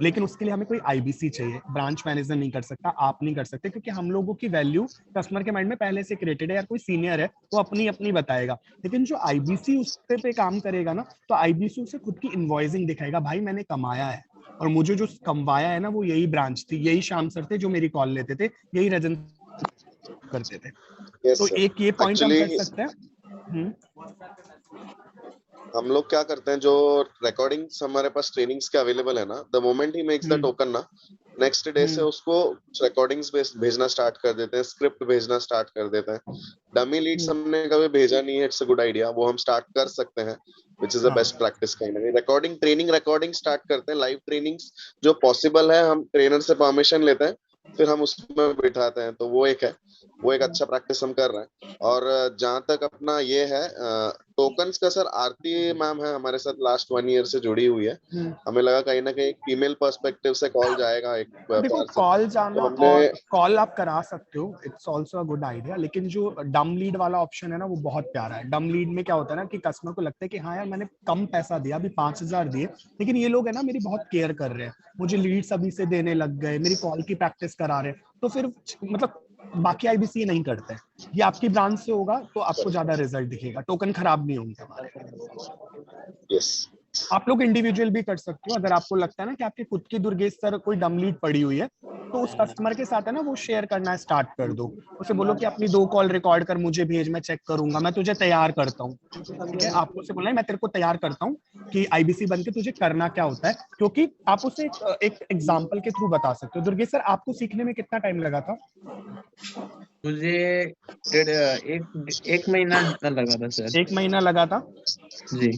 लेकिन उसके लिए हमें कोई आईबीसी चाहिए, ब्रांच मैनेजर नहीं कर सकता, आप नहीं कर सकते, क्योंकि हम लोगों की वैल्यू कस्टमर के माइंड में पहले से क्रिएटेड है, या कोई सीनियर है वो अपनी बताएगा। लेकिन जो आईबीसी उस पे काम करेगा ना, तो आईबीसी उसे खुद की इनवॉइसिंग दिखाएगा, भाई मैंने कमाया है, और मुझे जो कमवाया है ना वो यही ब्रांच थी, यही श्याम सर थे जो मेरी कॉल लेते थे, यही रजन करते थे। तो एक ये पॉइंट हम कर सकते हैं। हम लोग क्या करते हैं, जो रिकॉर्डिंग्स हमारे पास ट्रेनिंग्स के अवेलेबल है ना, the moment he makes the token ना, नेक्स्ट डे से उसको रिकॉर्डिंग्स भेजना स्टार्ट कर देते हैं, स्क्रिप्ट भेजना स्टार्ट कर देते हैं। डमी लीड्स हमने कभी भेजा नहीं है, इट्स अ गुड आइडिया, वो हम स्टार्ट कर सकते हैं, which is the best practice kind of recording training. Recording start करते हैं, लाइव ट्रेनिंग्स जो पॉसिबल है हम ट्रेनर से परमिशन लेते हैं, फिर हम उसमें बिठाते हैं, तो वो एक है, वो एक अच्छा प्रैक्टिस हम कर रहे हैं। और जहां तक अपना ये है टोकन्स का, सर आरती मैम है हमारे साथ लास्ट 1 ईयर से जुड़ी हुई है, हमें लगा कहीं ना कहीं फीमेल पर्सपेक्टिव से कॉल जाएगा। एक देखो कॉल जाना, तो और कॉल आप करा सकते हो, it's also a good idea, लेकिन जो डम लीड वाला ऑप्शन है ना वो बहुत प्यारा है। डम लीड में क्या होता है ना कि कस्टमर को लगता है कि हाँ यार मैंने कम पैसा दिया, अभी 5000 दिए, लेकिन ये लोग है ना मेरी बहुत केयर कर रहे हैं, मुझे लीड्स अभी से देने लग गए, मेरी कॉल की प्रैक्टिस करा रहे हैं, तो फिर मतलब बाकी आईबीसी नहीं करते हैं। ये आपकी ब्रांच से होगा तो आपको ज्यादा रिजल्ट दिखेगा, टोकन खराब नहीं होंगे हमारे। यस, आप लोग इंडिविजुअल भी कर सकते हो, अगर आपको लगता है ना कि आपकी खुद की दुर्गेश सर कोई डम लीड पड़ी हुई है, तो उस कस्टमर के साथ है ना वो शेयर करना स्टार्ट कर दो, उसे बोलो कि अपनी 2 कॉल रिकॉर्ड कर मुझे भेज, मैं चेक करूंगा, मैं तुझे तैयार करता हूँ, ठीक है। आपको उसे बोलना है मैं तेरे को तैयार करता हूँ कि आईबीसी बन के तुझे करना क्या होता है, क्योंकि आप उसे एक एग्जाम्पल के थ्रू बता सकते हो। दुर्गेश सर आपको सीखने में कितना टाइम लगा था? मुझे एक महीना लगा था सर। 1 महीना लगा था जी।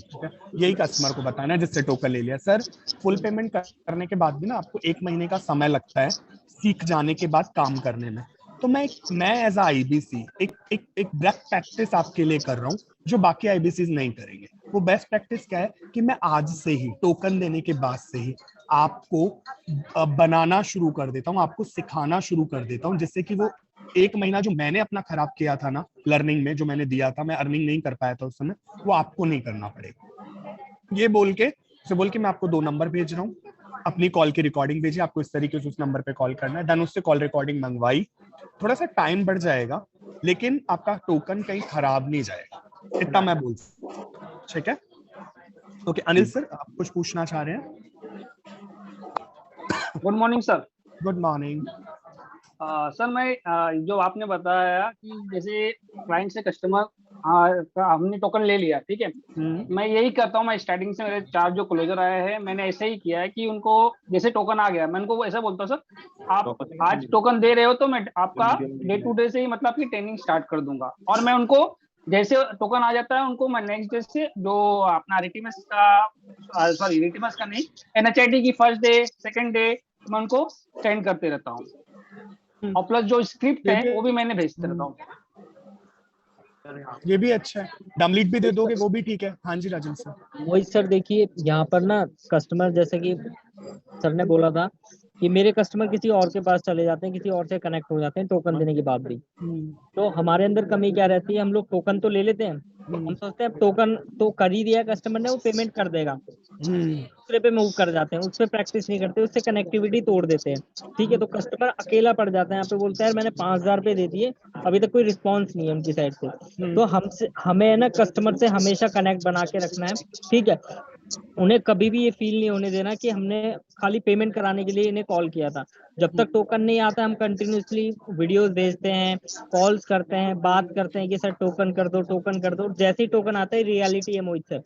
यही कस्टमर को बताना है जिससे टोकन ले लिया। सर फुल पेमेंट करने के बाद भी ना आपको 1 महीने का समय लगता है सीख जाने के बाद काम करने में। तो मैं एज आईबीसी एक बेस्ट प्रैक्टिस आपके लिए कर रहा हूँ जो बाकी आईबीसी नहीं करेंगे। वो बेस्ट प्रैक्टिस क्या है कि मैं आज से ही टोकन देने के बाद से ही आपको बनाना शुरू कर देता हूँ, आपको सिखाना शुरू कर देता हूँ, जिससे कि वो 1 महीना जो मैंने अपना खराब किया था ना लर्निंग में, जो मैंने दिया था, मैं अर्निंग नहीं कर पाया था उस समय, वो आपको नहीं करना पड़ेगा। ये बोल के मैं आपको 2 नंबर भेज रहा हूँ, अपनी कॉल की रिकॉर्डिंग भेजी, आपको इस तरीके से उस नंबर पे कॉल करना है। देन उससे कॉल रिकॉर्डिंग मंगवाई, थोड़ा सा टाइम बढ़ जाएगा लेकिन आपका टोकन कहीं खराब नहीं जाएगा, इतना मैं बोल सकता हूँ। ठीक है, ओके। अनिल सर आप कुछ पूछना चाह रहे हैं? Good morning sir. Good morning sir. मैं जो आपने बताया कि जैसे क्लाइंट से कस्टमर हमने टोकन ले लिया, ठीक है, मैं यही करता हूँ। मैं स्टार्टिंग से मेरे 4 जो क्लोजर आए हैं मैंने ऐसे ही किया है कि उनको जैसे टोकन आ गया मैं उनको ऐसा बोलता हूँ, सर आप आज टोकन दे रहे हो तो मैं आपका डे टू डे से ही मतलब आपकी ट्रेनिंग स्टार्ट कर दूंगा। और मैं उनको जैसे टोकन आ जाता है उनको मैं नेक्स्ट डे से जो अपना रिटीमस का नहीं, NHIT की फर्स्ट डे सेकंड डे मैं उनको सेंड करते रहता हूँ। और प्लस जो स्क्रिप्ट है वो भी मैंने भेजते रहता हूँ। ये भी अच्छा है, डमलीट भी दे दोगे वो भी ठीक है। हाँ जी राजन सर। मोहित सर देखिए यहाँ पर ना कस्टमर, जैसे कि सर ने बोला था कि मेरे कस्टमर किसी और के पास चले जाते हैं, किसी और से कनेक्ट हो जाते हैं टोकन देने के बाद भी। तो हमारे अंदर कमी क्या रहती है, हम लोग टोकन तो ले लेते हैं, हम सोचते हैं टोकन तो कर ही दिया कस्टमर ने, वो पेमेंट कर देगा, दूसरे पे मूव कर जाते हैं, उस पर प्रैक्टिस नहीं करते, उससे कनेक्टिविटी तोड़ देते हैं। ठीक है, तो कस्टमर अकेला पड़ जाता है, यहाँ पे बोलता है मैंने 5,000 रुपए दे दिए, अभी तक कोई रिस्पॉन्स नहीं है उनकी साइड से। तो हमें ना कस्टमर से हमेशा कनेक्ट बना के रखना है। ठीक है, उन्हें कभी भी ये फील नहीं होने देना कि हमने खाली पेमेंट कराने के लिए इन्हें कॉल किया था। जब तक टोकन नहीं आता हम कंटिन्यूसली वीडियोस भेजते हैं, कॉल्स करते हैं, बात करते हैं कि सर टोकन कर दो, टोकन कर दो। जैसे ही टोकन आता है, रियलिटी है मोहित सर,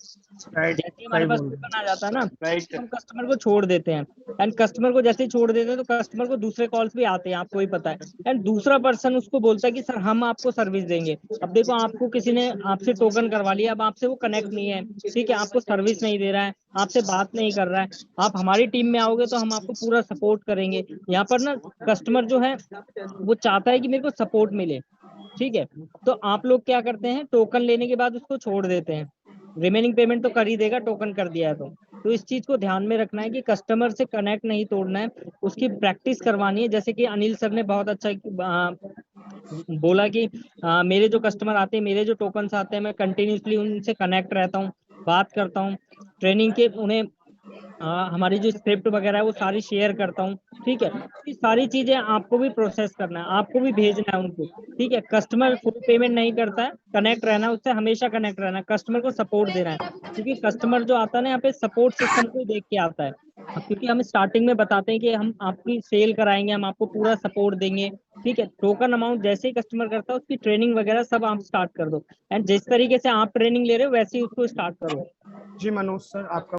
जैसे ही हमारे पास टोकन आ जाता है ना, हम कस्टमर को छोड़ देते हैं। एंड कस्टमर को जैसे ही छोड़ देते हैं तो कस्टमर को दूसरे कॉल्स भी आते हैं, आपको ही पता है। एंड दूसरा पर्सन उसको बोलता है कि सर हम आपको सर्विस देंगे। अब देखो आपको किसी ने आपसे टोकन करवा लिया, अब आपसे वो कनेक्ट नहीं है, ठीक है, आपको सर्विस नहीं दे रहा है, आपसे बात नहीं कर रहा है, आप हमारी टीम में आओगे तो हम आपको पूरा सपोर्ट करेंगे। यहाँ पर ना कस्टमर जो है वो चाहता है कि मेरे को सपोर्ट मिले। ठीक है, तो आप लोग क्या करते हैं, टोकन लेने के बाद उसको छोड़ देते हैं, रिमेनिंग पेमेंट तो कर ही देगा टोकन कर दिया है तो इस चीज को ध्यान में रखना है कि कस्टमर से कनेक्ट नहीं तोड़ना है, उसकी प्रैक्टिस करवानी है। जैसे कि अनिल सर ने बहुत अच्छा बोला कि मेरे जो कस्टमर आते हैं, मेरे जो टोकन्स आते हैं, मैं कंटिन्यूसली उनसे कनेक्ट रहता हूँ, बात करता हूँ, ट्रेनिंग के उन्हें हमारी जो स्क्रिप्ट वगैरह है वो सारी शेयर करता हूँ। ठीक है, ये सारी चीजें आपको भी प्रोसेस करना है, आपको भी भेजना है उनको। ठीक है, कस्टमर फुल पेमेंट नहीं करता है, कनेक्ट रहना है उससे, हमेशा कनेक्ट रहना है, कस्टमर को सपोर्ट देना है, क्योंकि कस्टमर जो आता है ना यहाँ पे सपोर्ट सिस्टम को देख के आता है। क्योंकि हम स्टार्टिंग में बताते हैं कि हम आपकी सेल कराएंगे, हम आपको पूरा सपोर्ट देंगे। ठीक है, टोकन अमाउंट जैसे ही कस्टमर करता है उसकी ट्रेनिंग वगैरह सब आप स्टार्ट कर दो, एंड जिस तरीके से आप ट्रेनिंग ले रहे हो वैसे ही उसको स्टार्ट करो। जी मनोज सर आपका